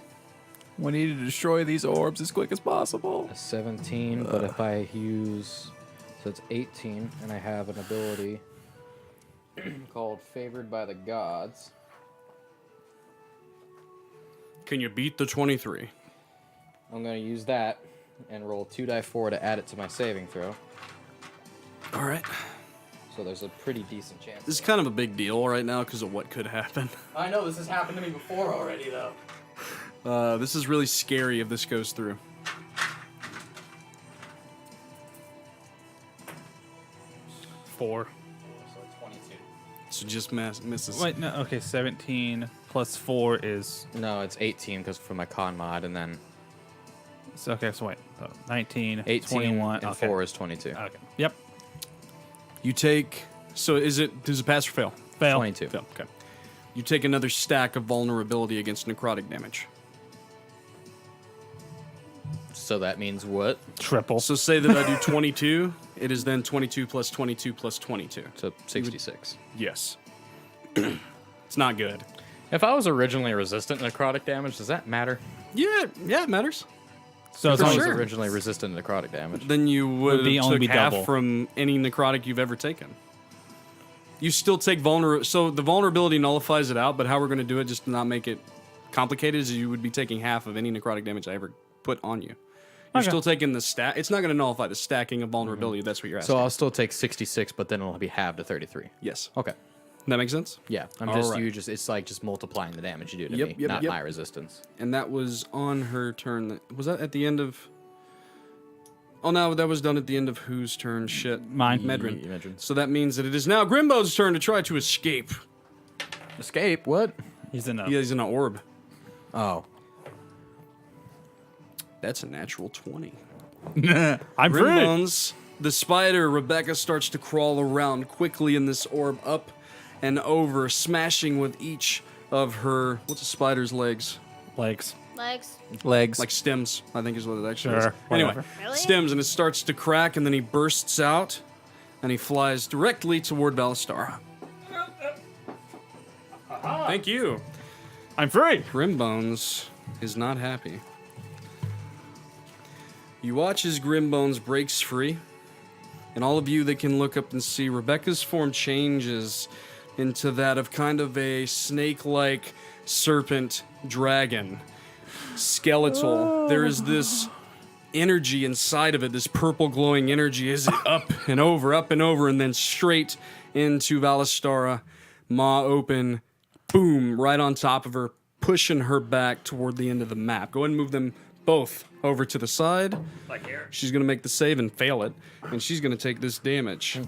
We need to destroy these orbs as quick as possible. A 17, but if I use... So it's 18, and I have an ability called Favored by the Gods. Can you beat the 23? I'm going to use that and roll 2d4 to add it to my saving throw. All right. So there's a pretty decent chance. This is kind of a big deal right now because of what could happen. I know this has happened to me before already, though. This is really scary if this goes through. Four. So 22. So just misses. Wait, no. Okay, 17 plus 4 is. No, it's 18 because for my con mod, and then Okay, so wait. 19, 18 21. and Okay. 4 is 22. Okay. Yep. You take. So does it pass or fail? Fail. 22. Fail. Okay. You take another stack of vulnerability against necrotic damage. So that means what? Triple. So say that I do 22. It is then 22 plus 22 plus 22. So 66. Yes. It's not good. If I was originally resistant to necrotic damage, does that matter? Yeah, it matters. So it's If I only was sure. originally resistant to necrotic damage. Then you would be have only took be half double. from any necrotic you've ever taken. You still take so the vulnerability nullifies it out, but how we're going to do it, just to not make it complicated, is you would be taking half of any necrotic damage I ever put on you. You're Okay. still taking the stack. It's not going to nullify the stacking of vulnerability. That's what you're asking. So I'll still take 66, but then it'll be halved to 33. Yes. Okay. That makes sense? Yeah, I'm All just right. it's like just multiplying the damage you do to Yep, me, yep, not yep. my resistance. And that was on her turn. Was that at the end of... Oh, no, that was done at the end of whose turn? Shit. Mine. Medrin. Medrin. So that means that it is now Grimbo's turn to try to escape. Escape? What? He's in a. He's in an orb. Oh. That's a natural 20. I'm free. Grimbones, the spider, Rebecca starts to crawl around quickly in this orb, up and over, smashing with each of her... What's a spider's legs? Legs. Legs. Like stems, I think is what it actually Sure, is. Anyway, whatever. Really? stems, and it starts to crack, and then he bursts out, and he flies directly toward Valistara. Thank you. I'm free. Grimbones is not happy. You watch as Grimbones breaks free, and all of you that can look up and see Rebecca's form changes into that of kind of a snake-like serpent dragon. Skeletal. There is this energy inside of it, this purple glowing energy, is up and over, and then straight into Valistara, maw open, boom, right on top of her, pushing her back toward the end of the map. Go ahead and move them both over to the side. Like here. She's going to make the save and fail it, and she's going to take this damage.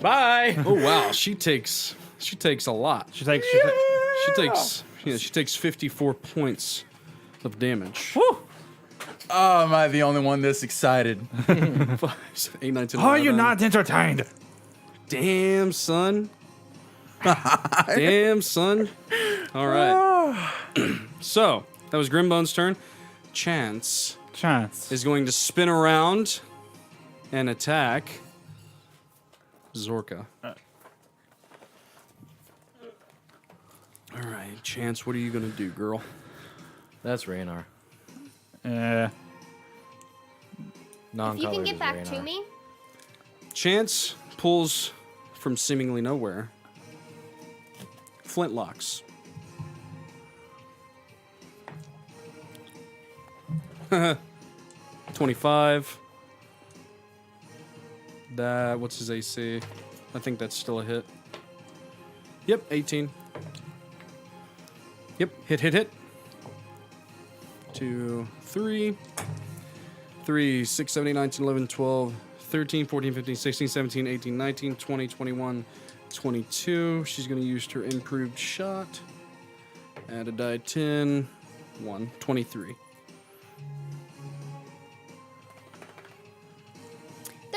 Bye! Oh, wow, she takes She takes a lot. She takes. She takes 54 points of damage. Woo! Oh, am I the only one this excited? 8, 9, 10, Are you 11. not entertained? Damn, son. Damn, son. All right. So, that was Grimbone's turn. Chance is going to spin around and attack Zorka. All right, Chance, what are you going to do, girl? That's Rannar. If Non-colored you can is get back Rannar. to me, Chance pulls from seemingly nowhere flintlocks. 25. That, what's his AC? I think that's still a hit. Yep, 18. Yep, hit. 2, 3. 3, 6, 7, 8, 9, 10, 11, 12, 13, 14, 15, 16, 17, 18, 19, 20, 21, 22. She's going to use her improved shot. Add a die 10. 1, 23.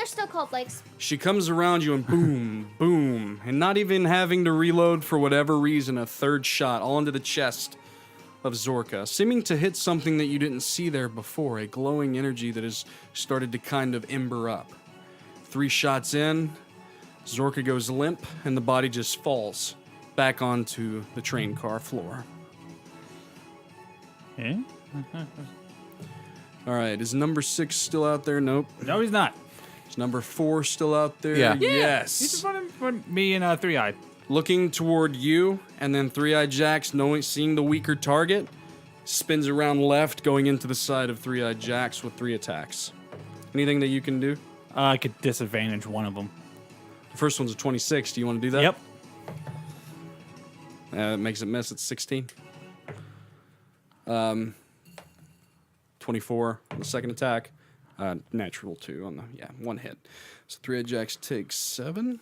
they're still called legs. She comes around you and boom, boom. And not even having to reload for whatever reason, a third shot all into the chest of Zorka, seeming to hit something that you didn't see there before, a glowing energy that has started to kind of ember up. 3 shots in, Zorka goes limp, and the body just falls back onto the train car floor. Eh? All right, is number 6 still out there? Nope. No, he's not. Is number 4 still out there? Yeah. Yes. He's just running for me and Three-Eyed. Looking toward you, and then Three-Eyed Jax, seeing the weaker target, spins around left, going into the side of Three-Eyed Jax with 3 attacks. Anything that you can do? I could disadvantage one of them. The first one's a 26. Do you want to do that? Yep. That makes it miss. It's 16. 24 on the second attack. Natural 2 on the, 1 hit. So 3-Eyed Jax takes 7.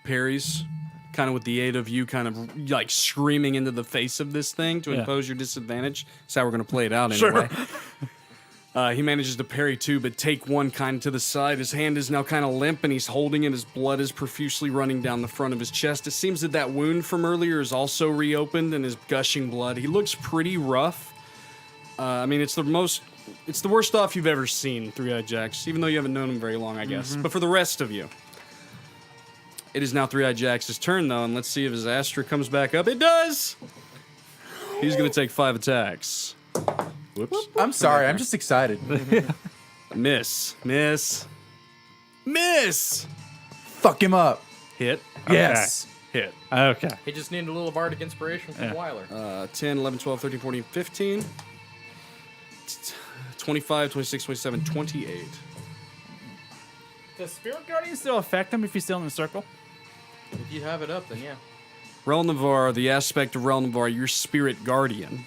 Parries, kind of with the aid of you kind of like screaming into the face of this thing to impose your disadvantage. That's how we're going to play it out anyway. He manages to parry 2, but take 1 kind of to the side. His hand is now kind of limp, and he's holding it. His blood is profusely running down the front of his chest. It seems that that wound from earlier is also reopened and is gushing blood. He looks pretty rough. I mean, it's the worst off you've ever seen, 3-Eyed Jax, even though you haven't known him very long, I guess. But for the rest of you, it is now 3-Eyed Jax's turn, though, and let's see if his Astra comes back up. It does! He's going to take 5 attacks. Whoops. I'm sorry. I'm just excited. Miss. Fuck him up. Hit. Yes. Hit. Okay. He just needed a little bardic inspiration from Wyler. 10, 11, 12, 13, 14, 15. 25, 26, 27, 28. Does Spirit Guardian still affect him if he's still in the circle? If you have it up, then yeah. Relnavar, the aspect of Relnavar, your spirit guardian,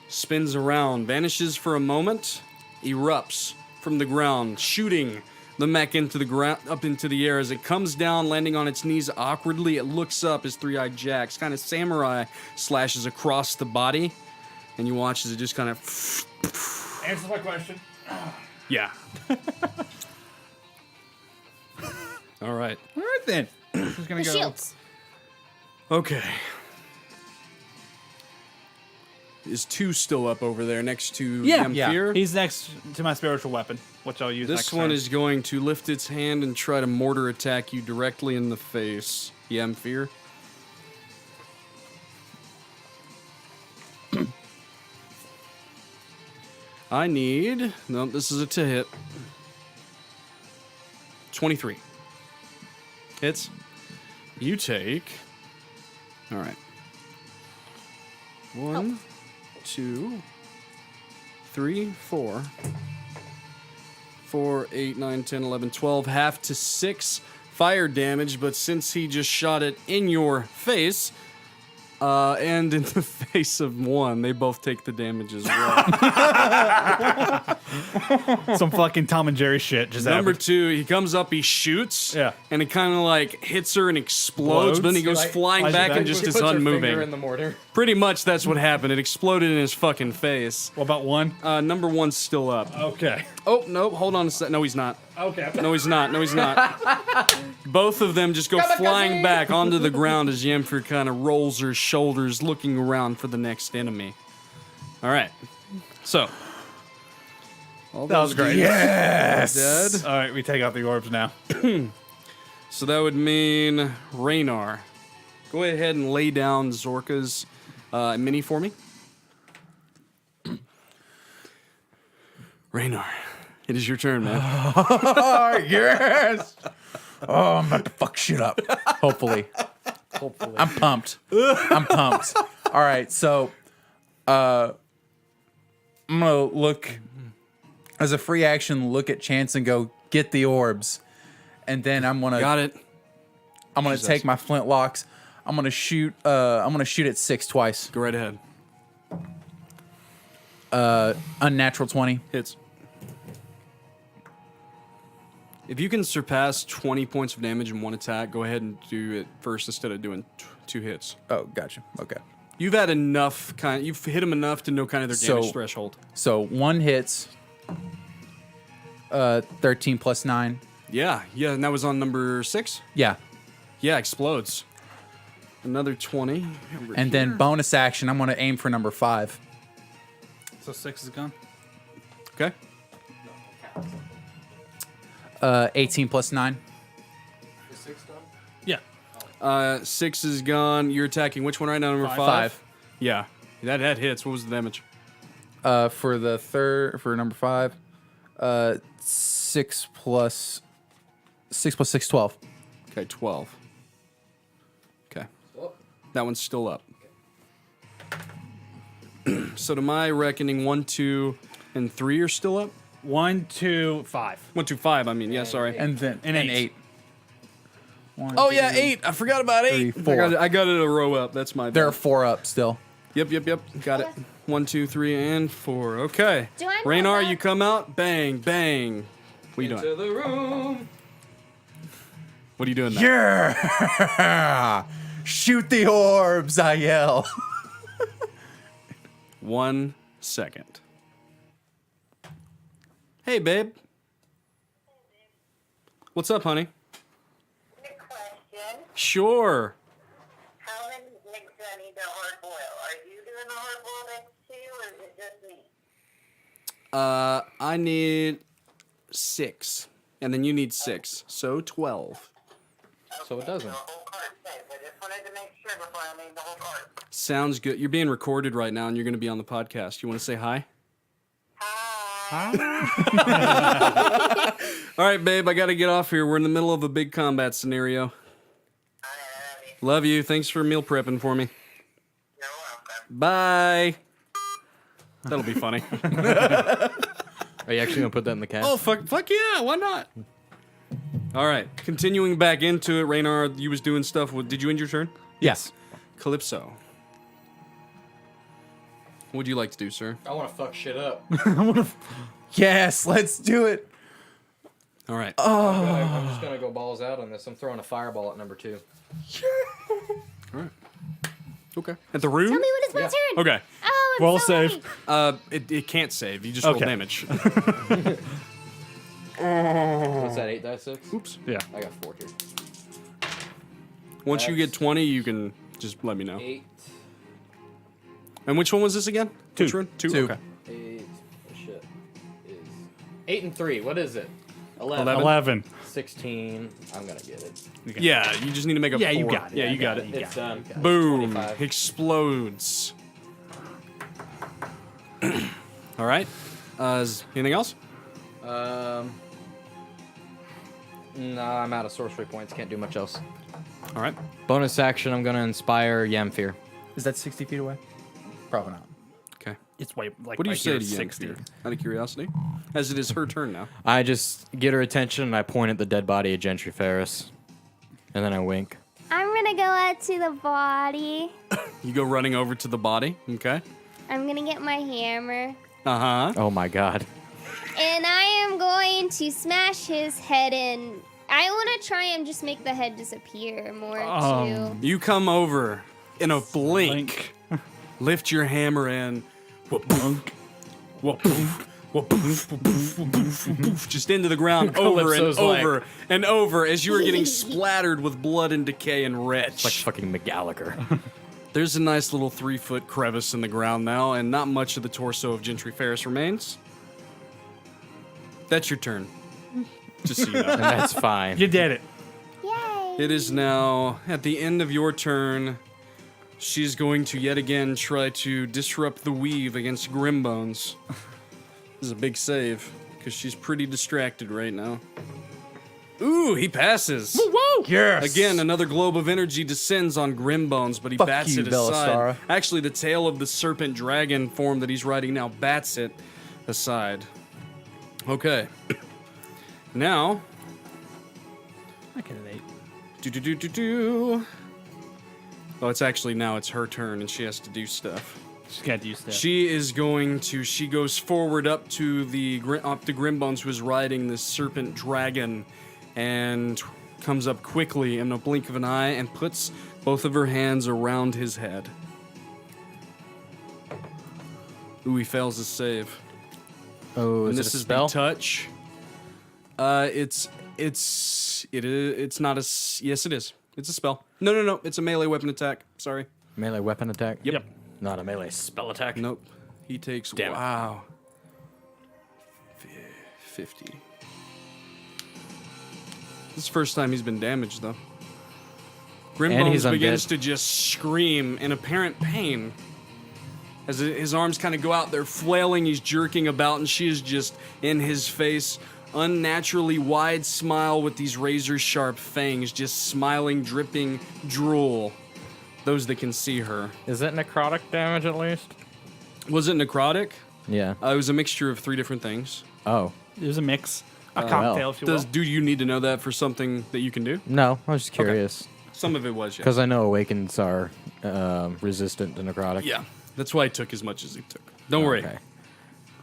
spins around, vanishes for a moment, erupts from the ground, shooting the mech into the ground, up into the air. As it comes down, landing on its knees awkwardly, it looks up as 3-Eyed Jax, kind of samurai, slashes across the body, and you watch as it just kind of... Answer my question. Yeah. All right. All right, then. Who's going The to go? shields. Okay. Is 2 still up over there next to Jamfyr? He's next to my spiritual weapon, which I'll use next This one turn. is going to lift its hand and try to mortar attack you directly in the face. Jamfyr. I need... No, this is a to hit. 23. Hits. You take... All right. 1, 2, 3, 4. 4, 8, 9, 10, 11, 12. Half to 6 fire damage, but since he just shot it in your face, And in the face of one, they both take the damage as well. Some fucking Tom and Jerry shit just Number happened. 2, he comes up, he shoots, Yeah. and it kind of like hits her and explodes, but then he goes Like, flying flies back back. and just She is puts her unmoving. finger in the mortar. Pretty much that's what happened. It exploded in his fucking face. What about one? Number 1's still up. Okay. Oh, no, hold on a sec. No, he's not. Okay. No, he's not. No, he's not. Both of them just go flying back onto the ground as Jamfyr kind of rolls her shoulders, looking around for the next enemy. All right. So. All That was those great. dudes Yes. are dead. All right, we take out the orbs now. So that would mean Rannar. Go ahead and lay down Zorka's mini for me. Rannar, it is your turn, man. Oh, yes. Oh, I'm about to fuck shit up. Hopefully. Hopefully. I'm pumped. I'm pumped. All right, so I'm gonna look as a free action. Look at Chance and go get the orbs, and then I'm gonna Got it. I'm gonna Jesus. take my flintlocks. I'm gonna shoot. I'm gonna shoot at 6 twice. Go right ahead. Unnatural 20. Hits. If you can surpass 20 points of damage in one attack, go ahead and do it first instead of doing 2 hits. Oh, gotcha. Okay. You've had enough you've hit them enough to know kind of their damage So- threshold. So 1 hits. 13 plus 9. Yeah, and that was on number 6? Yeah. Yeah, explodes. Another 20. over And then bonus action, I'm gonna aim for number 5. So 6 is gone. Okay. 18 plus 9. Is 6 done? Yeah. 6 is gone. You're attacking which one right now? Number 5? 5. Yeah. That hits. What was the damage? For number 5, 6 plus 6, 12. Okay, 12. Okay. Oh. That one's still up. So to my reckoning, 1, 2, and 3 are still up? 1, 2, 5. 1, 2, 5, I mean. Yeah, sorry. And then And an 8. 8. 1, Oh, 2, yeah, 8. I forgot about 8. 3, 4. I got it a row up. That's my There bad. are 4 up still. Yep. Got it. 1, 2, 3, and 4. Okay. Do I know Rannar, that? you come out. Bang, bang. What are you Into doing? the room. What are you doing now? Yeah! Shoot the orbs, I yell. 1 second. Hey, babe. What's up, honey? Quick question. Sure. How many eggs do I need to hard boil? Are you doing the hard boiled eggs too, or is it just me? I need 6. And then you need 6. So 12. So it doesn't. The whole cart says. I just wanted to make sure before I made the whole cart. Sounds good. You're being recorded right now and you're going to be on the podcast. You want to say hi? Hi. All right, babe, I got to get off here. We're in the middle of a big combat scenario. I love you. Love you. Thanks for meal prepping for me. You're welcome. Bye. That'll be funny. Are you actually gonna put that in the cast? Oh, fuck yeah. Why not? All right. Continuing back into it, Rannar, you was doing stuff. Did you end your turn? Yes. Calypso. What would you like to do, sir? I want to fuck shit up. Yes, let's do it. All right. I'm just gonna go balls out on this. I'm throwing a fireball at number 2. All right. Okay. At the room? Tell me when it's my Yeah. turn. Okay. Oh, I'm Roll so save. ready. It can't save. You just roll Okay. damage. What's that? 8 dice 6? Oops. Yeah. I got 4 here. Once you get 20, you can just let me know. 8. And which one was this again? 2. Which one? 2? 2. Okay. 8. Oh, shit. Is 8 and 3. What is it? 11. 11. 16. I'm gonna get it. Yeah, you just need to make a 4. Yeah, you got it. Yeah, you got it. It's done. Boom. 25. Explodes. All right. Anything else? Nah, I'm out of sorcery points. Can't do much else. All right. Bonus action, I'm gonna inspire Jamfyr. Is that 60 feet away? Probably not. Okay. It's way like What do you right say here, to Yen 60. here? Out of curiosity? As it is her turn now. I just get her attention and I point at the dead body of Gentry Ferris. And then I wink. I'm gonna gonna go out to the body. You go running over to the body. Okay. I'm gonna get my hammer. Uh-huh. Oh my god. And I am going to smash his head in. I want to try and just make the head disappear more too. You come over in a blink. Lift your hammer in. Whoop-boonk. Whoop-boonk. Whoop-boonk. Whoop-boonk. Whoop-boonk. Just into the ground over and Calypso's like- over and over as you are getting splattered with blood and decay and wretch. Like fucking McGallagher. There's a nice little 3-foot crevice in the ground now, and not much of the torso of Gentry Ferris remains. That's your turn. Just so you know. And that's fine. You did it. Yay! It is now at the end of your turn. She's going to yet again try to disrupt the weave against Grimbones. This is a big save because she's pretty distracted right now. Ooh, he passes. Whoa! Yes. Again, another globe of energy descends on Grimbones, but he Fuck bats you, it aside. Bellasara. Actually, the tail of the serpent dragon form that he's riding now bats it aside. Okay. Now, I can an 8. Oh, it's actually now it's her turn and she has to do stuff. She's got to use that. She is going to. She goes forward up to Grimbones, who is riding this serpent dragon, and comes up quickly in a blink of an eye and puts both of her hands around his head. Ooh, he fails his save. Oh, And is this it a is spell? the touch. It's not a. Yes, it is. It's a spell. No. It's a melee weapon attack. Sorry. Melee weapon attack? Yep. Not a melee spell attack? Nope. He takes. Damn it. Wow. 50. This is the first time he's been damaged, though. And he's Grimbones begins undead. to just scream in apparent pain. As his arms kind of go out, they're flailing, he's jerking about, and she is just in his face. Unnaturally wide smile with these razor-sharp fangs, just smiling, dripping drool. Those that can see her. Is it necrotic damage at least? Was it necrotic? Yeah. It was a mixture of 3 different things. Oh. It was a mix. A cocktail, if you will. Do you need to know that for something that you can do? No, I was just curious. Some of it was, yeah. Because I know awakens are resistant to necrotic. Yeah, that's why he took as much as he took. Don't worry. Okay.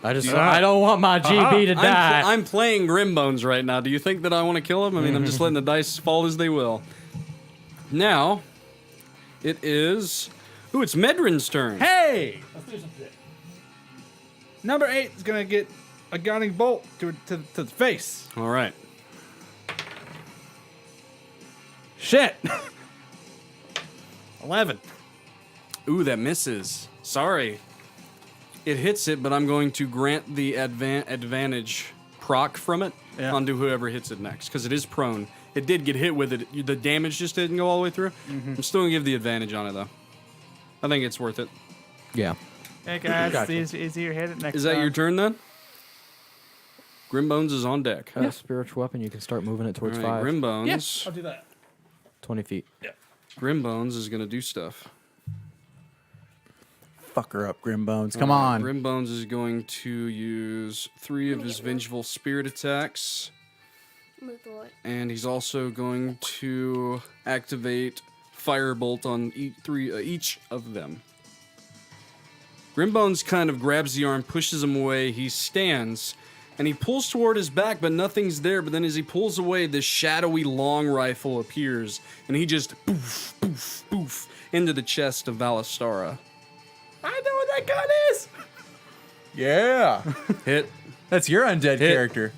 I don't want my GB to die. I'm playing Grimbones right now. Do you think that I want to kill him? I mean, I'm just letting the dice fall as they will. Now, it is... Ooh, it's Medrin's turn. Hey! Let's do some shit. Number 8 is going to get a gunning bolt to the face. All right. Shit. 11. Ooh, that misses. Sorry. It hits it, but I'm going to grant the advantage proc from it onto whoever hits it next, because it is prone. It did get hit with it. The damage just didn't go all the way through. I'm still going to give the advantage on it, though. I think it's worth it. Yeah. Hey, guys. Gotcha. It's easier hit it next Is that time. your turn, then? Grimbones is on deck. Spiritual weapon, you can start moving it towards All right, 5. Grimbones. Yes, I'll do that. 20 feet. Grimbones is going to do stuff. Fuck her up, Grimbones. Come All right, on. Grimbones is going to use 3 of his vengeful spirit attacks. Move forward. And he's also going to activate Firebolt on each of them. Grimbones kind of grabs the arm, pushes him away. He stands, and he pulls toward his back, but nothing's there. But then as he pulls away, this shadowy long rifle appears, and he just poof, poof, poof into the chest of Valastara. I know what that gun is. Yeah. Hit. That's your undead character.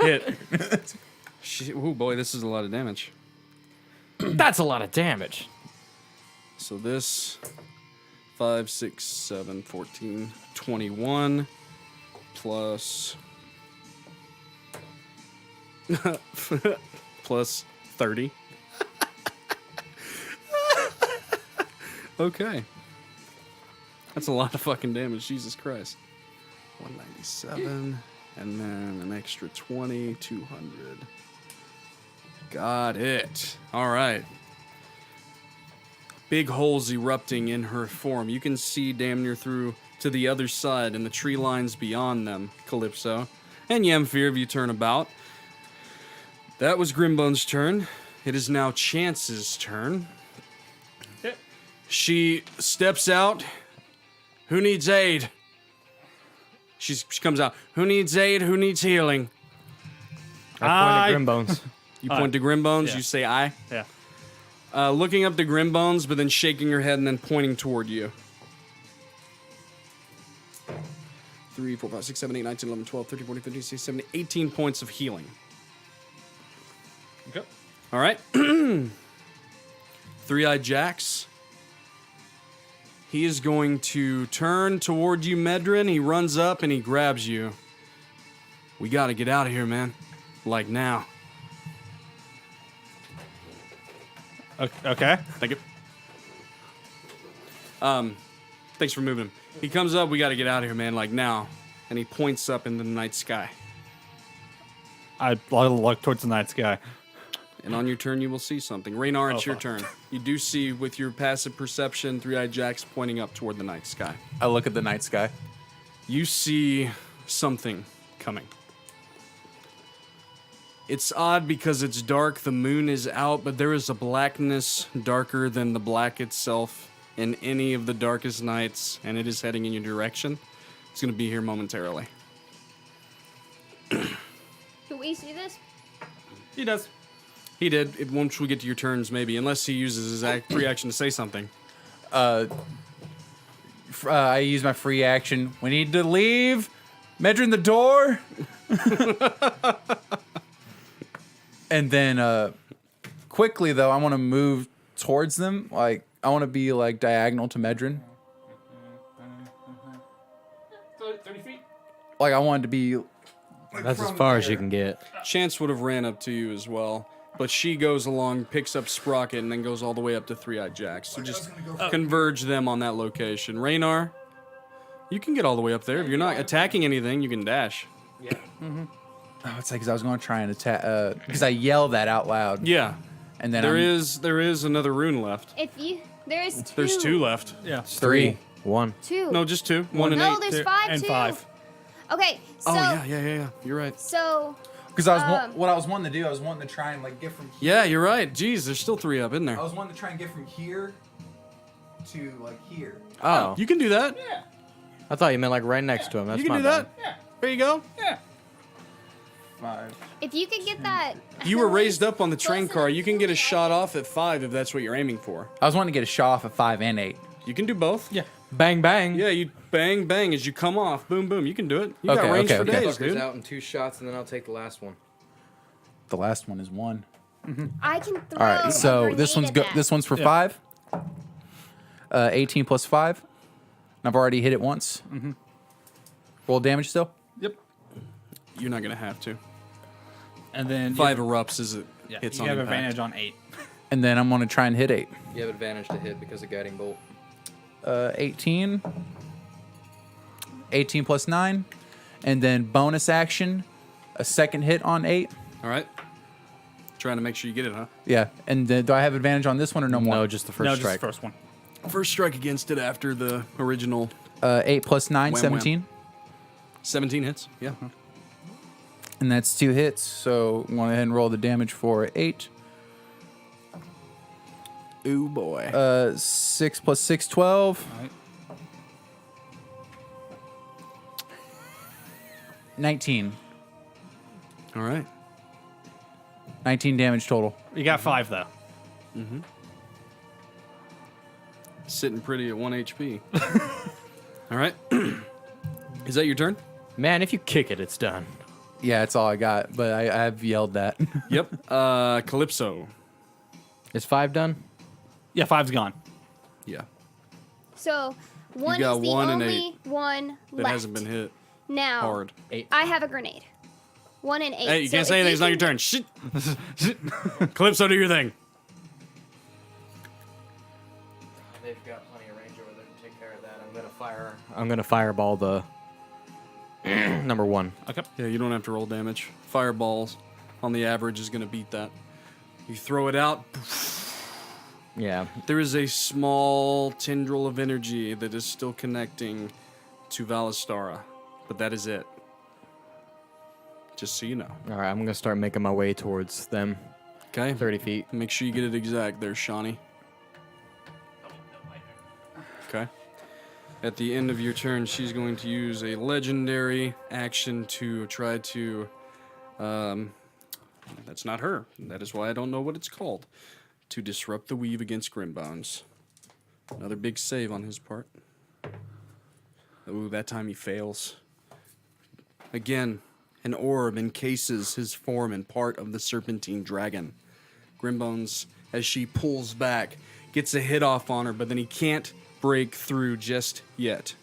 Hit. Oh boy, this is a lot of damage. That's a lot of damage. So this 5, 6, 7, 14, 21 plus plus 30. Okay. That's a lot of fucking damage, Jesus Christ. 197 and then an extra 20, 200. Got it. All right. Big holes erupting in her form. You can see damn near through to the other side and the tree lines beyond them, Kalypso. And Jamfyr, if you turn about. That was Grimbone's turn. It is now Chance's turn. She steps out. Who needs aid? She comes out. Who needs aid? Who needs healing? I point at Grim Bones. You point to Grimm Bones. yeah. You say I. Yeah. Looking up to Grimm Bones, but then shaking her head and then pointing toward you. 3, 4, 5, 6, 7, 8, 9, 10, 11, 12, 13, 14, 15, 16, 17, 18 points of healing. Okay. All right. Three-Eyed Jax. He is going to turn toward you, Medrin. He runs up and he grabs you. We got to get out of here, man. Like now. Okay. Thank you. Thanks for moving him. He comes up. We got to get out of here, man. Like now. And he points up into the night sky. I look towards the night sky. And on your turn, you will see something. Rannar, it's your fuck. turn. You do see, with your passive perception, Three-Eyed Jax pointing up toward the night sky. I look at the night sky. You see something coming. It's odd because it's dark, the moon is out, but there is a blackness darker than the black itself in any of the darkest nights, and it is heading in your direction. It's going to be here momentarily. Do we see this? He does. He did. Once we get to your turns, maybe, unless he uses his free action to say something. I use my free action. We need to leave. Medrin the door. And then quickly, though, I want to move towards them. Like, I want to be, like, diagonal to Medrin. 30 feet? Like, I wanted to be... That's as far as you can get. Chance would have ran up to you as well. But she goes along, picks up Sprocket, and then goes all the way up to Three-Eyed Jax. So just converge them on that location. Rannar, you can get all the way up there. If you're not attacking anything, you can dash. Oh, it's like, 'cause I was going to try and attack... because I yelled that out loud. Yeah. And then There is another rune left. If you there's two. There's 2 left. Yeah. 3, 1. Two. No, just 2. 1 and 8. No, there's 5 and too. 5. Okay, so Oh, yeah. You're right. so Because what I was wanting to do, I was wanting to try and, like, get from here. Yeah, you're right. Jeez, there's still 3 up in there. I was wanting to try and get from here to, like, here. Oh. You can do that. I thought you meant like right next to him. That's You can my do bad. that. Yeah. There you go. 5. if you could get that. You were raised up on the train Close car. enough You can to get a me, shot off at 5 if that's what you're aiming for. I was wanting to get a shot off at 5 and 8. You can do both. Yeah. Bang, bang. Yeah, you bang, bang as you come off. Boom, boom. You can do it. You got Okay, range okay, for okay. days, Fucker's dude. out in 2 shots, and then I'll take the last one. The last one is 1. I can throw. All right, a so this grenade one's at that. this one's for Yeah. 5. 18 plus 5. I've already hit it once. Roll damage still. Yep. You're not going to have to. And then 5 erupts as it yeah, hits you on have impact. advantage on 8. And then I'm going to try and hit 8. You have advantage to hit because of guiding bolt. 18. 18 plus 9. And then bonus action, a second hit on 8. All right. Trying to make sure you get it, huh? Yeah. And then do I have advantage on this one or no more? No, just the first No, strike. just the first one. First strike against it after the original 8 plus 9, Wham, 17. 17 hits. Yeah. And that's 2 hits. So I'm going to go ahead and roll the damage for 8. Ooh, boy. 6 plus 6, 12. All right. 19. All right. 19 damage total. You got 5 though. Sitting pretty at 1 HP. All right. Is that your turn? Man, if you kick it, it's done. Yeah, that's all I got, but I've yelled that. Yep. Kalypso. Is 5 done? Yeah, 5's gone. Yeah. So one got is the 1 and only one That left. hasn't been hit Now hard. I have a grenade. 1 and 8. Hey, you So can't say if anything. It's not your can- turn. Shit. Kalypso, do your thing. They've got plenty of range over there to take care of that. I'm gonna fireball the number 1. Okay. Yeah, you don't have to roll damage. Fireballs on the average is going to beat that. You throw it out. Yeah. There is a small tendril of energy that is still connecting to Valistara, but that is it. Just so you know. All right, I'm gonna start making my way towards them. Okay. 30 feet. Make sure you get it exact there, Shawnee. Okay. At the end of your turn, she's going to use a legendary action to try to... that's not her. That is why I don't know what it's called. To disrupt the weave against Grimbones. Another big save on his part. Ooh, that time he fails. Again, an orb encases his form and part of the serpentine dragon. Grimbones, as she pulls back, gets a hit off on her, but then he can't break through just yet.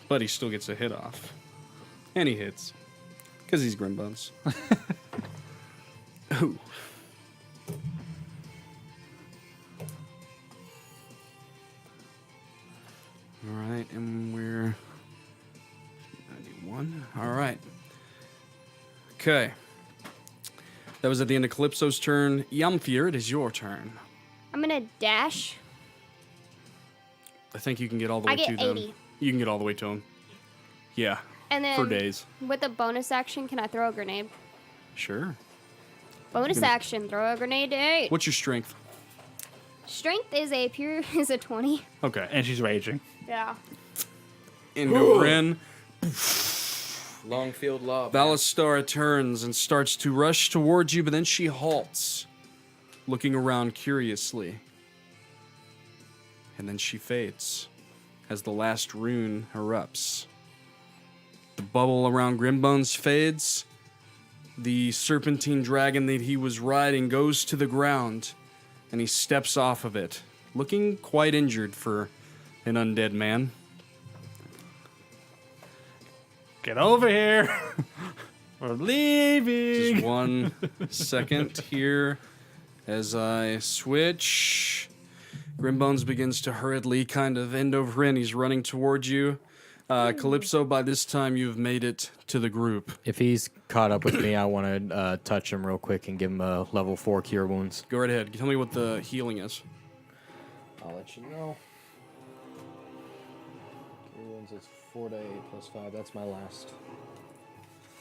But he still gets a hit off. And he hits. Because he's Grimbones. Ooh. Alright, and we're 91. Alright. Okay. That was at the end of Kalypso's turn. Jamfyr, it is your turn. I'm gonna dash. I think you can get all the I way get to them. 80. You can get all the way to him. Yeah. And then For days. with a bonus action, can I throw a grenade? Sure. Bonus action, throw a grenade to 8. What's your strength? Strength is a 20. Okay. And she's raging. Yeah. Into Ren. Long field lob. Ballastar turns and starts to rush towards you, but then she halts, looking around curiously. And then she fades as the last rune erupts. The bubble around Grimbones fades. The serpentine dragon that he was riding goes to the ground, and he steps off of it, looking quite injured for an undead man. Get over here. We're leaving. Just 1 second here as I switch. Grimbones begins to hurriedly kind of end over in. He's running towards you. Kalypso, by this time you've made it to the group. If he's caught up with me, I want to touch him real quick and give him a level 4 cure wounds. Go right ahead. Tell me what the healing is. I'll let you know. Cure wounds is 4 to 8 plus 5. That's my last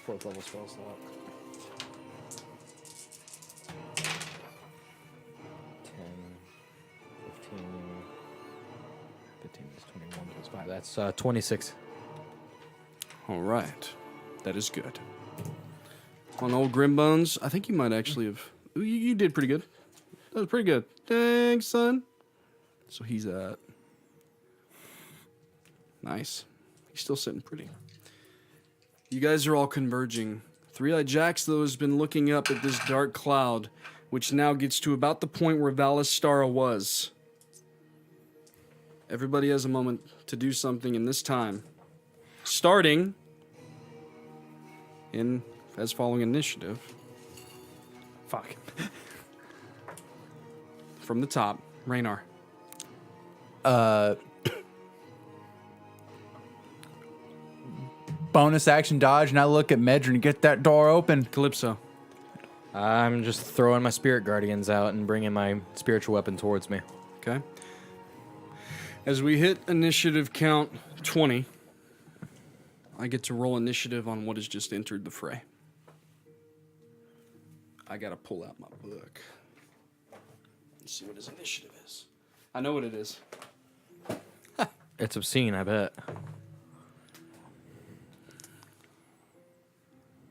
4th level spell slot. 10, 15 is 21 plus 5. That's 26. All right. That is good. On old Grimbones, I think you might actually have... Ooh, you did pretty good. That was pretty good. Thanks, son. So he's at... Nice. He's still sitting pretty. You guys are all converging. Three-Eyed Jax, though, has been looking up at this dark cloud, which now gets to about the point where Valistara was. Everybody has a moment to do something in this time. Starting in as following initiative. Fuck. From the top, Rannar. Bonus action dodge, and I look at Medrin and get that door open. Kalypso. I'm just throwing my spirit guardians out and bringing my spiritual weapon towards me. Okay. As we hit initiative count 20, I get to roll initiative on what has just entered the fray. I gotta pull out my book. Let's see what his initiative is. I know what it is. It's obscene, I bet.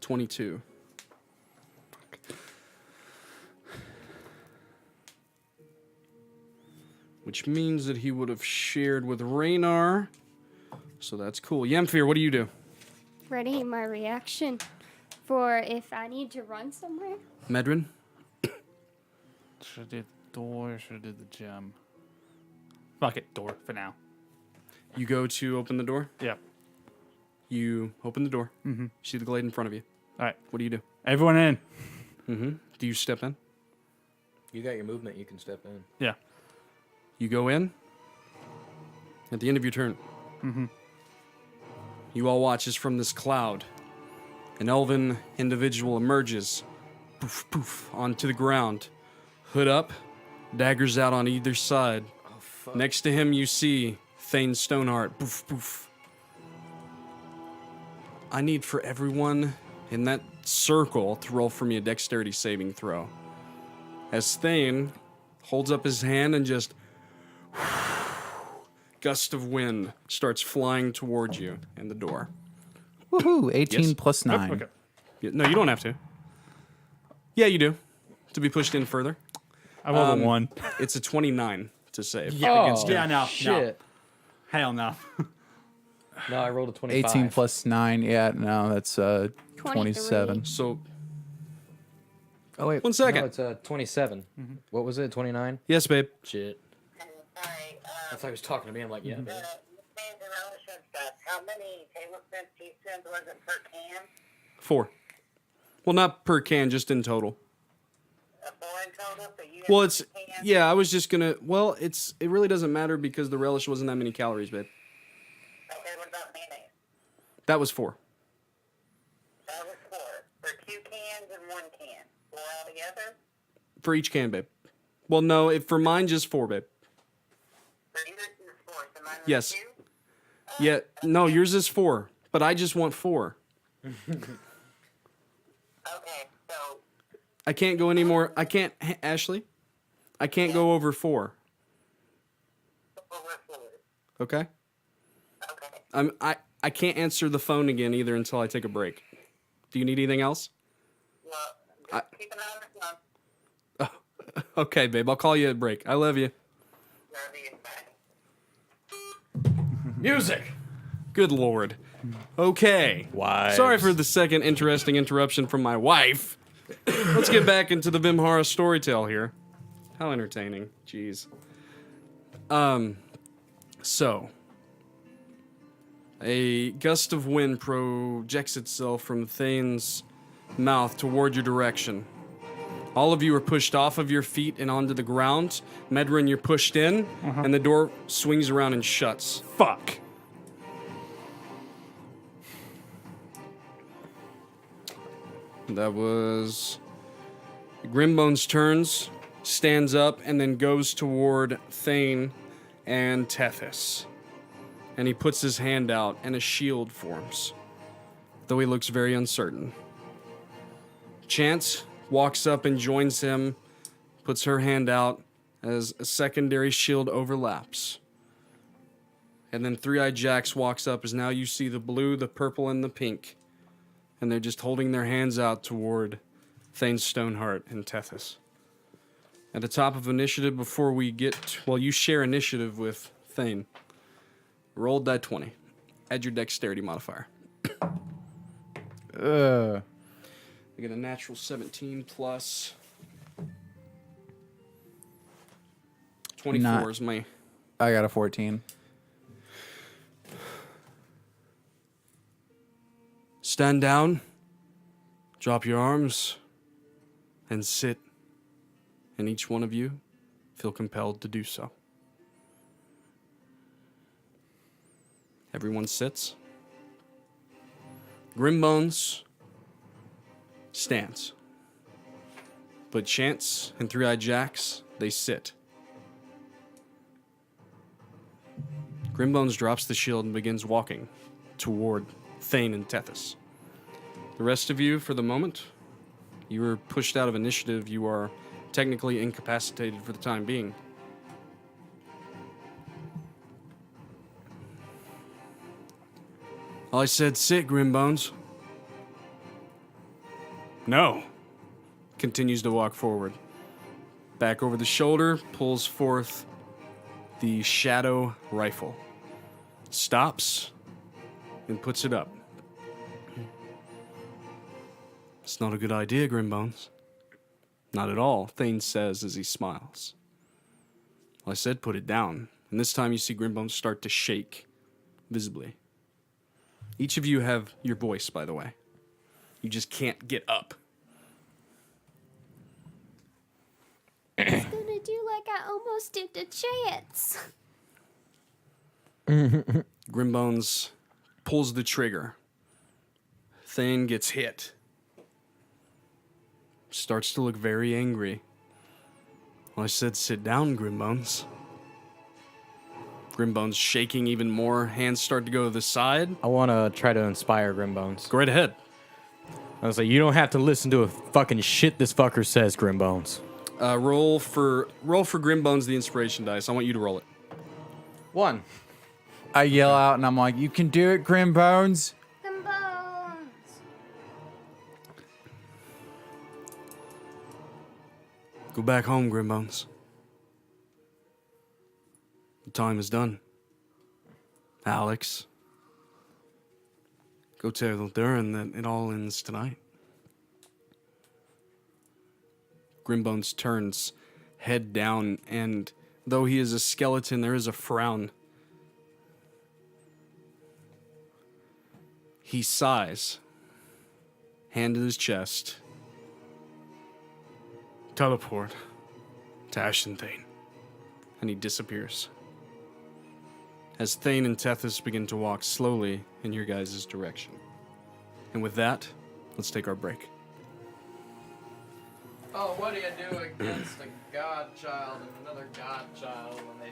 22. Which means that he would have shared with Rannar. So that's cool. Jamfyr, what do you do? Ready my reaction for if I need to run somewhere. Medrin? Should I do the door or should I do the gem? Fuck it, door for now. You go to open the door. Yeah. You open the door. Mm-hmm. See the glade in front of you. All right. What do you do? Everyone in. Mm-hmm. Do you step in? You got your movement, you can step in. Yeah. You go in. At the end of your turn. Mm-hmm. You all watch as from this cloud, an elven individual emerges, poof, poof, onto the ground. Hood up, daggers out on either side. Oh, fuck. Next to him, you see Thane Stoneheart. Poof, poof. I need for everyone in that circle to roll for me a dexterity saving throw. As Thane holds up his hand and just gust of wind starts flying towards you and the door. Woohoo! 18 Yes. plus 9. Okay. No, you don't have to. Yeah, you do. To be pushed in further. I rolled a 1. It's a 29 to save. Oh, against him. Yeah, no. shit. Hell no. No, I rolled a 25. 18 plus 9. Yeah, no, that's 27. So, Oh, wait. 1 second. No, it's 27. What was it? 29? yes, babe. Shit. Sorry, That's why he was talking to me. I'm like, yeah, babe. the names and relish and stuff. How many tablespoons teaspoons was it per can? 4. Well, not per can, just in total. A 4 in total, so you Well, have it's 2 cans? yeah. I was just gonna. Well, it really doesn't matter because the relish wasn't that many calories, babe. Okay, what about mayonnaise? That was 4. That was 4. For 2 cans and 1 can. 4 altogether? For each can, babe. Well, no, for mine, just 4, babe. For yours is 4, so mine was Yes. 2? Yeah, no, yours is 4, but I just want 4. Okay, so I can't go any more. I can't, Ashley. I can't go over 4. over 4. Okay. Okay. I can't answer the phone again either until I take a break. Do you need anything else? Well, just keep an eye on the phone. Okay, babe. I'll call you at break. I love you. Love you. Bye. Music. Good Lord. Okay. Wives. Sorry for the second interesting interruption from my wife. Let's get back into the Vemhara storytell here. How entertaining. Jeez. So. A gust of wind projects itself from Thane's mouth toward your direction. All of you are pushed off of your feet and onto the ground. Medrin, you're pushed in, and the door swings around and shuts. Fuck. That was Grimbones turns, stands up, and then goes toward Thane and Tethys. And he puts his hand out, and a shield forms, though he looks very uncertain. Chance walks up and joins him, puts her hand out as a secondary shield overlaps. And then Three-Eyed Jax walks up as now you see the blue, the purple, and the pink. And they're just holding their hands out toward Thane Stoneheart and Tethys. At the top of initiative, before we get... Well, you share initiative with Thane. Rolled that 20. Add your dexterity modifier. I get a natural 17 plus... 24 is my... I got a 14. Stand down, drop your arms, and sit. And each one of you feel compelled to do so. Everyone sits. Grimbones stands. But Chance and Three-Eyed Jax, they sit. Grimbones drops the shield and begins walking toward Thane and Tethys. The rest of you, for the moment, you were pushed out of initiative. You are technically incapacitated for the time being. I said sit, Grimbones. No. Continues to walk forward. Back over the shoulder, pulls forth the shadow rifle. Stops and puts it up. It's not a good idea, Grimbones. Not at all, Thane says as he smiles. Well, I said put it down, and this time you see Grimbones start to shake, visibly. Each of you have your voice, by the way. You just can't get up. It's gonna do like I almost did to Chance. Grimbones pulls the trigger. Thane gets hit. Starts to look very angry. Well, I said sit down, Grimbones. Grimbones shaking even more. Hands start to go to the side. I want to try to inspire Grimbones. Go right ahead. I was like, you don't have to listen to a fucking shit this fucker says, Grimbones. Roll for Grimbones the inspiration dice. I want you to roll it. 1. I yell out and I'm like, "You can do it, Grim Bones." Go back home, Grimbones. The time is done. Alex. Go tell Durin that it all ends tonight. Grimbones turns, head down, and though he is a skeleton, there is a frown. He sighs, hand to his chest. Teleport to Ashen Thane, and he disappears. As Thane and Tethys begin to walk slowly in your guys' direction. And with that, let's take our break. Oh, what do you do against a godchild and another godchild when they